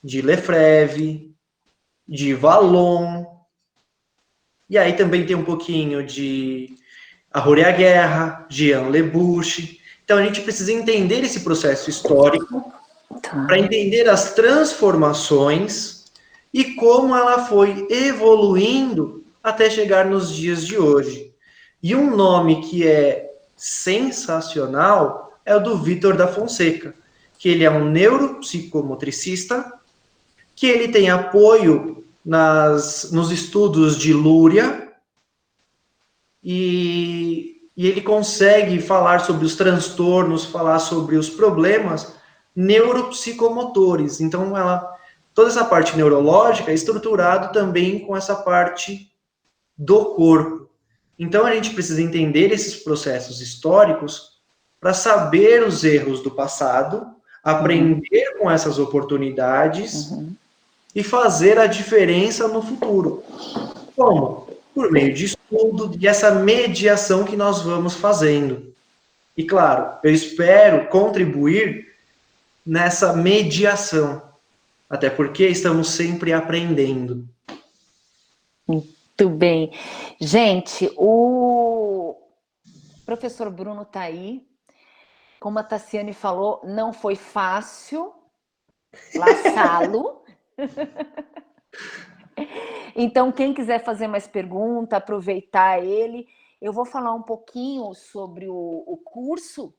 Speaker 3: de Lefebvre, de Vallon, e aí também tem um pouquinho de Arroria Guerra, Jean Lebouche. Então a gente precisa entender esse processo histórico para entender as transformações e como ela foi evoluindo até chegar nos dias de hoje. E um nome que é sensacional é o do Vítor da Fonseca, que ele é um neuropsicomotricista, que ele tem apoio nos estudos de Lúria, e ele consegue falar sobre os transtornos, falar sobre os problemas neuropsicomotores. Então, toda essa parte neurológica é estruturado também com essa parte do corpo. Então, a gente precisa entender esses processos históricos para saber os erros do passado, aprender com essas oportunidades e fazer a diferença no futuro. Como? Por meio de estudo e essa mediação que nós vamos fazendo. E, claro, eu espero contribuir nessa mediação, até porque estamos sempre aprendendo.
Speaker 1: Muito bem. Gente, o professor Bruno está aí. Como a Tassiane falou, não foi fácil laçá-lo. Então, quem quiser fazer mais pergunta, aproveitar ele, eu vou falar um pouquinho sobre o curso.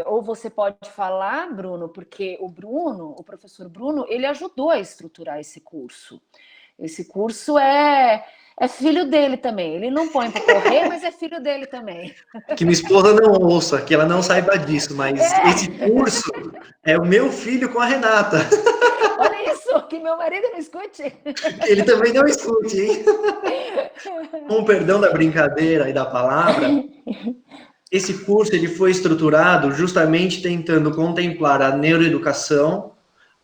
Speaker 1: Ou você pode falar, Bruno, porque o professor Bruno, ele ajudou a estruturar esse curso. Esse curso é filho dele também. Ele não põe para correr, mas é filho dele também.
Speaker 3: Que minha esposa não ouça, que ela não saiba disso, mas esse curso é o meu filho com a Renata.
Speaker 1: Olha isso, que meu marido não escute.
Speaker 3: Ele também não escute, hein? Com perdão da brincadeira e da palavra, esse curso ele foi estruturado justamente tentando contemplar a neuroeducação,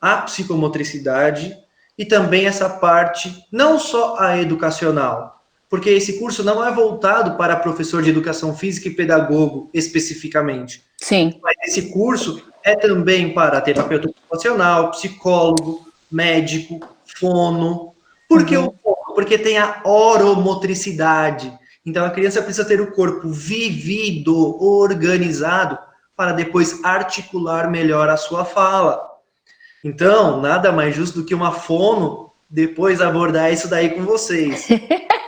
Speaker 3: a psicomotricidade e também essa parte, não só a educacional, porque esse curso não é voltado para professor de educação física e pedagogo especificamente.
Speaker 1: Sim.
Speaker 3: Mas esse curso é também para terapeuta ocupacional, psicólogo, médico, fono. Por que o fono? Porque tem a oromotricidade. Então a criança precisa ter o corpo vivido, organizado, para depois articular melhor a sua fala. Então, nada mais justo do que uma fono depois abordar isso daí com vocês.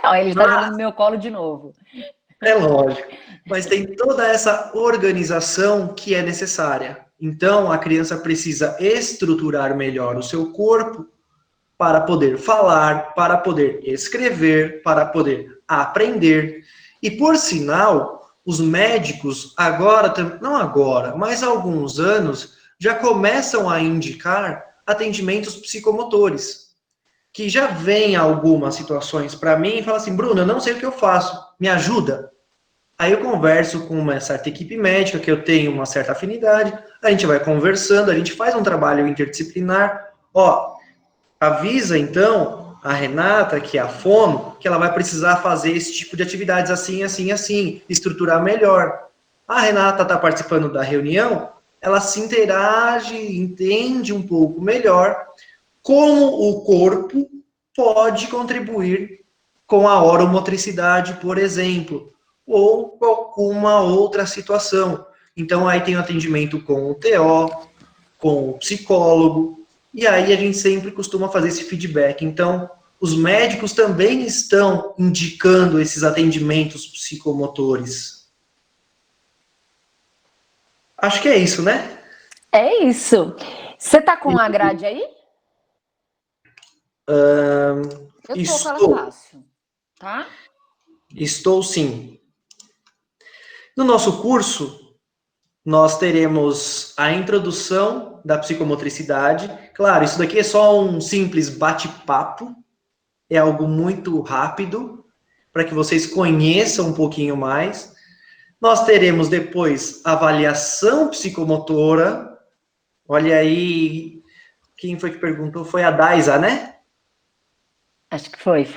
Speaker 1: Olha, ele está jogando no meu colo de novo.
Speaker 3: É lógico, mas tem toda essa organização que é necessária. Então, a criança precisa estruturar melhor o seu corpo para poder falar, para poder escrever, para poder aprender. E, por sinal, os médicos, agora, não agora, mas há alguns anos, já começam a indicar atendimentos psicomotores, que já vem algumas situações para mim e fala assim, Bruno, eu não sei o que eu faço, me ajuda. Aí eu converso com uma certa equipe médica, que eu tenho uma certa afinidade, a gente vai conversando, a gente faz um trabalho interdisciplinar, ó, avisa então a Renata, que é a fono, que ela vai precisar fazer esse tipo de atividades assim, assim, assim, estruturar melhor. A Renata está participando da reunião, ela se interage, entende um pouco melhor como o corpo pode contribuir com a oromotricidade, por exemplo, ou com alguma outra situação. Então, aí tem o atendimento com o TO, com o psicólogo, e aí a gente sempre costuma fazer esse feedback. Então, os médicos também estão indicando esses atendimentos psicomotores. Acho que é isso, né?
Speaker 1: É isso. Você tá com a grade aí? Eu tô com ela fácil, tá?
Speaker 3: Estou sim. No nosso curso, nós teremos a introdução da psicomotricidade. Claro, isso daqui é só um simples bate-papo, é algo muito rápido, para que vocês conheçam um pouquinho mais. Nós teremos depois avaliação psicomotora. Olha aí, quem foi que perguntou? Foi a Daisa, né?
Speaker 1: Acho que foi.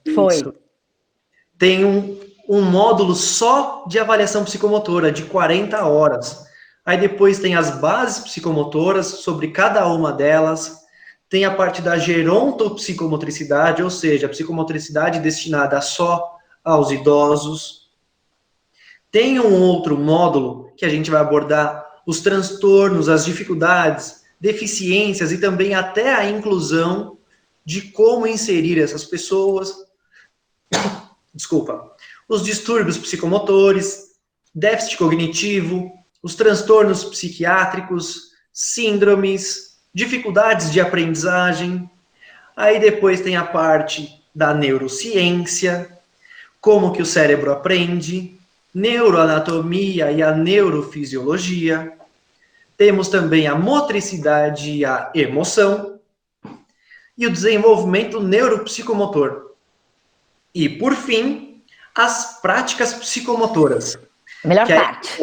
Speaker 3: Isso. Tem um módulo só de avaliação psicomotora, de 40 horas. Aí depois tem as bases psicomotoras, sobre cada uma delas. Tem a parte da gerontopsicomotricidade, ou seja, a psicomotricidade destinada só aos idosos. Tem um outro módulo que a gente vai abordar os transtornos, as dificuldades, deficiências e também até a inclusão de como inserir essas pessoas, desculpa, os distúrbios psicomotores, déficit cognitivo, os transtornos psiquiátricos, síndromes, dificuldades de aprendizagem. Aí depois tem a parte da neurociência, como que o cérebro aprende, neuroanatomia e a neurofisiologia. Temos também a motricidade e a emoção e o desenvolvimento neuropsicomotor. E, por fim, as práticas psicomotoras.
Speaker 1: Melhor
Speaker 3: Que aí,
Speaker 1: parte.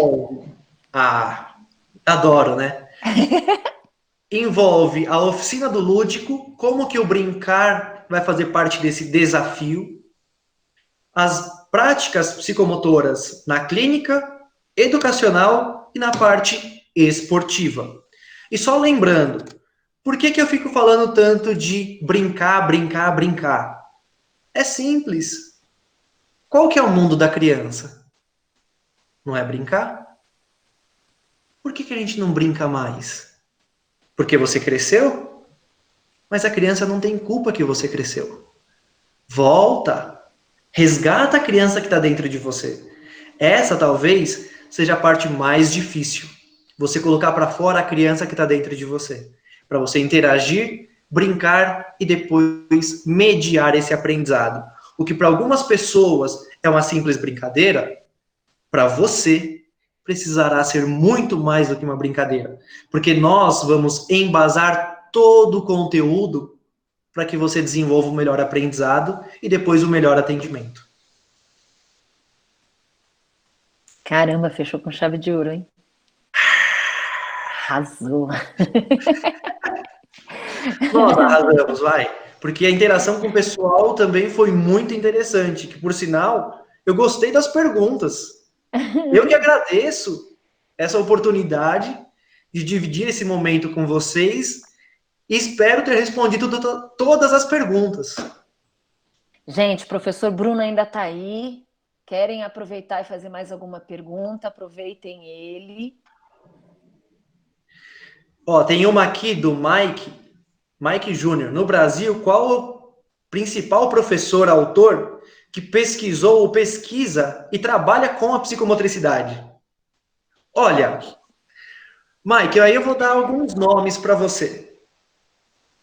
Speaker 3: adoro, né? Envolve a oficina do lúdico, como que o brincar vai fazer parte desse desafio, as práticas psicomotoras na clínica, educacional e na parte esportiva. E só lembrando, por que eu fico falando tanto de brincar, brincar, brincar? É simples. Qual que é o mundo da criança? Não é brincar? Por que a gente não brinca mais? Porque você cresceu? Mas a criança não tem culpa que você cresceu. Volta. Resgata a criança que está dentro de você. Essa talvez seja a parte mais difícil. Você colocar para fora a criança que está dentro de você. Para você interagir, brincar e depois mediar esse aprendizado. O que para algumas pessoas é uma simples brincadeira, para você precisará ser muito mais do que uma brincadeira. Porque nós vamos embasar todo o conteúdo para que você desenvolva o melhor aprendizado e depois o melhor atendimento.
Speaker 1: Caramba, fechou com chave de ouro, hein? Arrasou.
Speaker 3: Nós arrasamos, vai. Porque a interação com o pessoal também foi muito interessante, que por sinal, eu gostei das perguntas. Eu que agradeço essa oportunidade de dividir esse momento com vocês e espero ter respondido todas as perguntas.
Speaker 1: Gente, o professor Bruno ainda está aí. Querem aproveitar e fazer mais alguma pergunta? Aproveitem ele.
Speaker 3: Ó, tem uma aqui do Mike Júnior. No Brasil, qual o principal professor, autor, que pesquisou ou pesquisa e trabalha com a psicomotricidade? Olha, Mike, aí eu vou dar alguns nomes para você.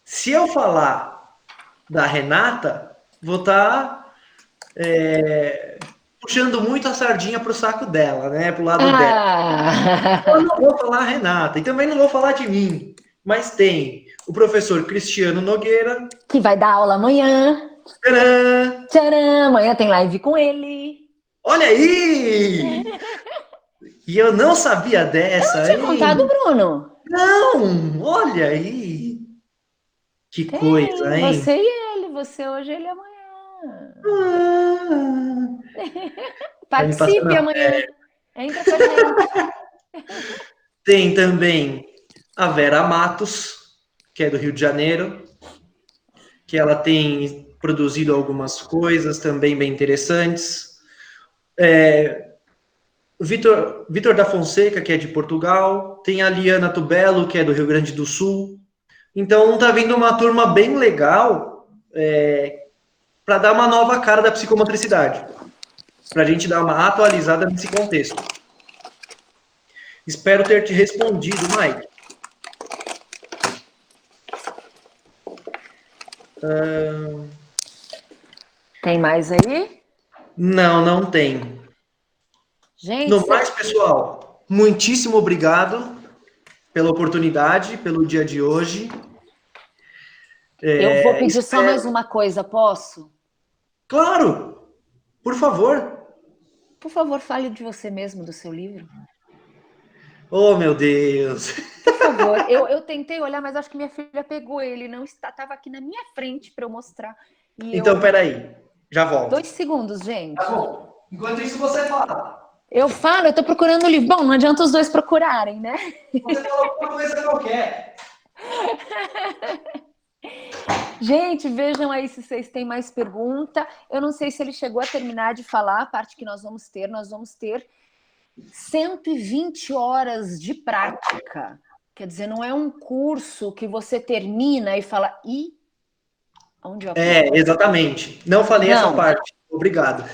Speaker 3: Se eu falar da Renata, vou estar puxando muito a sardinha para o saco dela, né? Para o lado dela. Eu não vou falar Renata e também não vou falar de mim, mas tem o professor Cristiano Nogueira.
Speaker 1: Que vai dar aula amanhã.
Speaker 3: Tcharam!
Speaker 1: Tcharam! Amanhã tem live com ele.
Speaker 3: Olha aí! E eu não sabia dessa,
Speaker 1: eu não tinha contado, Bruno.
Speaker 3: Não! Olha aí! Que
Speaker 1: tem,
Speaker 3: coisa, hein?
Speaker 1: Você e ele. Você hoje, ele amanhã. Participe amanhã. Entra com a gente.
Speaker 3: Tem também a Vera Matos, que é do Rio de Janeiro, que ela tem produzido algumas coisas também bem interessantes. Vitor da Fonseca, que é de Portugal. Tem a Liana Tubelo, que é do Rio Grande do Sul. Então, está vindo uma turma bem legal para dar uma nova cara da psicomotricidade. Para a gente dar uma atualizada nesse contexto. Espero ter te respondido, Mike.
Speaker 1: Tem mais aí?
Speaker 3: Não, não tem.
Speaker 1: Gente,
Speaker 3: no mais, pessoal, muitíssimo obrigado pela oportunidade, pelo dia de hoje.
Speaker 1: Eu vou pedir só mais uma coisa, posso?
Speaker 3: Claro! Por favor.
Speaker 1: Por favor, fale de você mesmo, do seu livro.
Speaker 3: Oh, meu Deus!
Speaker 1: Por favor, eu tentei olhar, mas acho que minha filha pegou ele, não estava aqui na minha frente para eu mostrar.
Speaker 3: Então, peraí, já volto.
Speaker 1: 2 segundos, gente.
Speaker 3: Tá bom. Enquanto isso, você fala.
Speaker 1: Eu falo, eu tô procurando o livro. Bom, não adianta os dois procurarem, né?
Speaker 3: Você falou alguma coisa qualquer.
Speaker 1: Gente, vejam aí se vocês têm mais pergunta. Eu não sei se ele chegou a terminar de falar a parte que nós vamos ter. Nós vamos ter 120 horas de prática. Quer dizer, não é um curso que você termina e fala, e onde eu aplico?
Speaker 3: Exatamente. Não falei essa parte. Obrigado.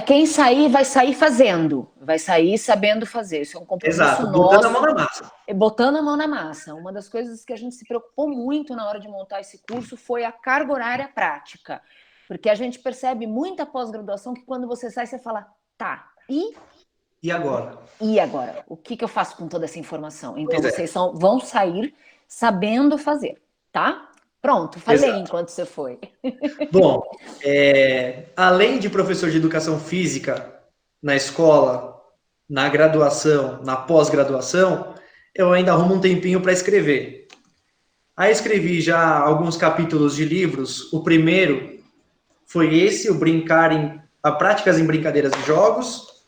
Speaker 1: Quem sair, vai sair fazendo. Vai sair sabendo fazer. Isso é um compromisso nosso.
Speaker 3: Botando a mão na massa.
Speaker 1: Botando a mão na massa. Uma das coisas que a gente se preocupou muito na hora de montar esse curso foi a carga horária prática. Porque a gente percebe muita pós-graduação que quando você sai, você fala, tá,
Speaker 3: e agora?
Speaker 1: E agora? O que eu faço com toda essa informação? Então, vocês vão sair sabendo fazer, tá? Pronto, falei enquanto você foi.
Speaker 3: Bom, além de professor de educação física na escola, na graduação, na pós-graduação, eu ainda arrumo um tempinho para escrever. Aí escrevi já alguns capítulos de livros. O primeiro foi esse, o Práticas em Brincadeiras e Jogos.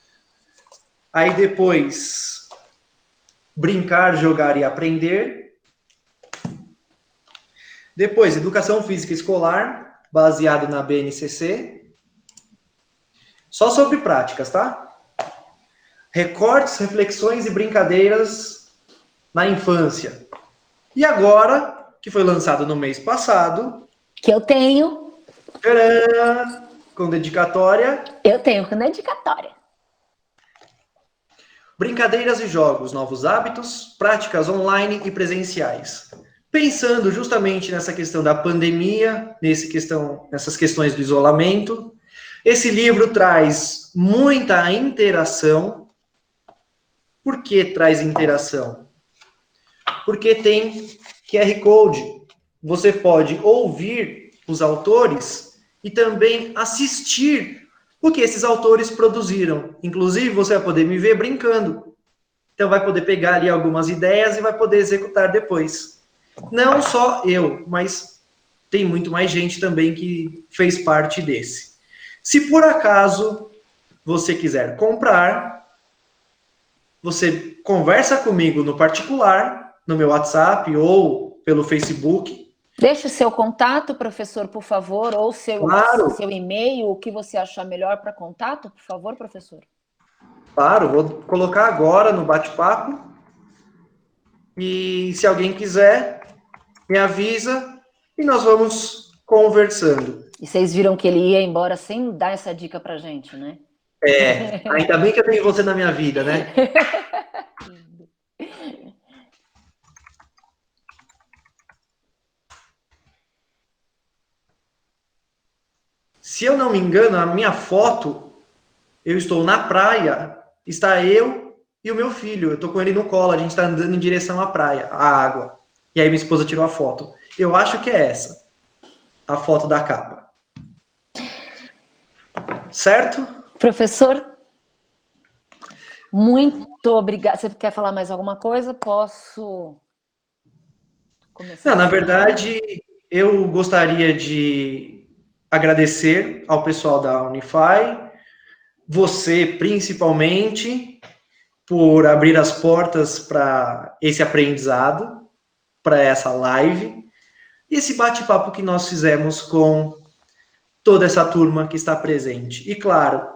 Speaker 3: Aí depois, Brincar, Jogar e Aprender. Depois, Educação Física Escolar, baseado na BNCC. Só sobre práticas, tá? Recortes, reflexões e brincadeiras na infância. E agora, que foi lançado no mês passado...
Speaker 1: Que eu tenho...
Speaker 3: Tcharam, com dedicatória.
Speaker 1: Eu tenho com dedicatória.
Speaker 3: Brincadeiras e jogos, novos hábitos, práticas online e presenciais. Pensando justamente nessa questão da pandemia, nessas questões do isolamento, esse livro traz muita interação. Por que traz interação? Porque tem QR Code. Você pode ouvir os autores e também assistir o que esses autores produziram. Inclusive, você vai poder me ver brincando. Então, vai poder pegar ali algumas ideias e vai poder executar depois. Não só eu, mas tem muito mais gente também que fez parte desse. Se por acaso você quiser comprar, você conversa comigo no particular, no meu WhatsApp ou pelo Facebook.
Speaker 1: Deixe o seu contato, professor, por favor, ou
Speaker 3: Claro,
Speaker 1: seu e-mail, o que você achar melhor para contato, por favor, professor.
Speaker 3: claro, vou colocar agora no bate-papo. E se alguém quiser, me avisa e nós vamos conversando.
Speaker 1: E vocês viram que ele ia embora sem dar essa dica pra gente, né?
Speaker 3: Ainda bem que eu tenho você na minha vida, né? Se eu não me engano, a minha foto, eu estou na praia, está eu e o meu filho. Eu estou com ele no colo, a gente está andando em direção à praia, à água. E aí minha esposa tirou a foto. Eu acho que é essa, a foto da capa. Certo?
Speaker 1: Professor, muito obrigada. Você quer falar mais alguma coisa? Posso começar?
Speaker 3: Não, na verdade, eu gostaria de agradecer ao pessoal da Unify, você principalmente, por abrir as portas para esse aprendizado, para essa live, e esse bate-papo que nós fizemos com toda essa turma que está presente. E claro,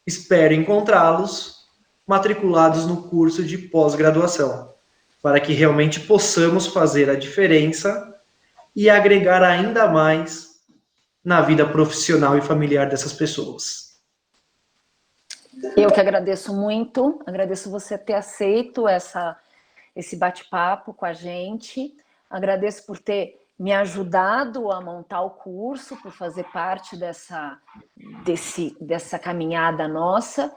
Speaker 3: espero encontrá-los matriculados no curso de pós-graduação, para que realmente possamos fazer a diferença e agregar ainda mais na vida profissional e familiar dessas pessoas.
Speaker 1: Eu que agradeço muito, agradeço você ter aceito esse bate-papo com a gente, agradeço por ter me ajudado a montar o curso, por fazer parte dessa caminhada nossa,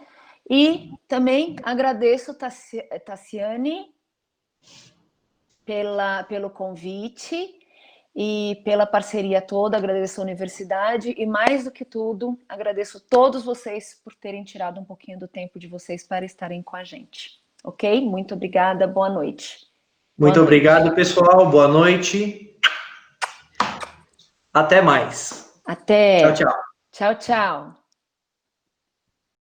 Speaker 1: e também agradeço, Tassiane, pelo convite e pela parceria toda, agradeço a universidade e, mais do que tudo, agradeço todos vocês por terem tirado um pouquinho do tempo de vocês para estarem com a gente. Ok? Muito obrigada, boa noite.
Speaker 3: Muito obrigado, pessoal, boa noite. Até mais.
Speaker 1: Até.
Speaker 3: Tchau, tchau.
Speaker 1: Tchau, tchau.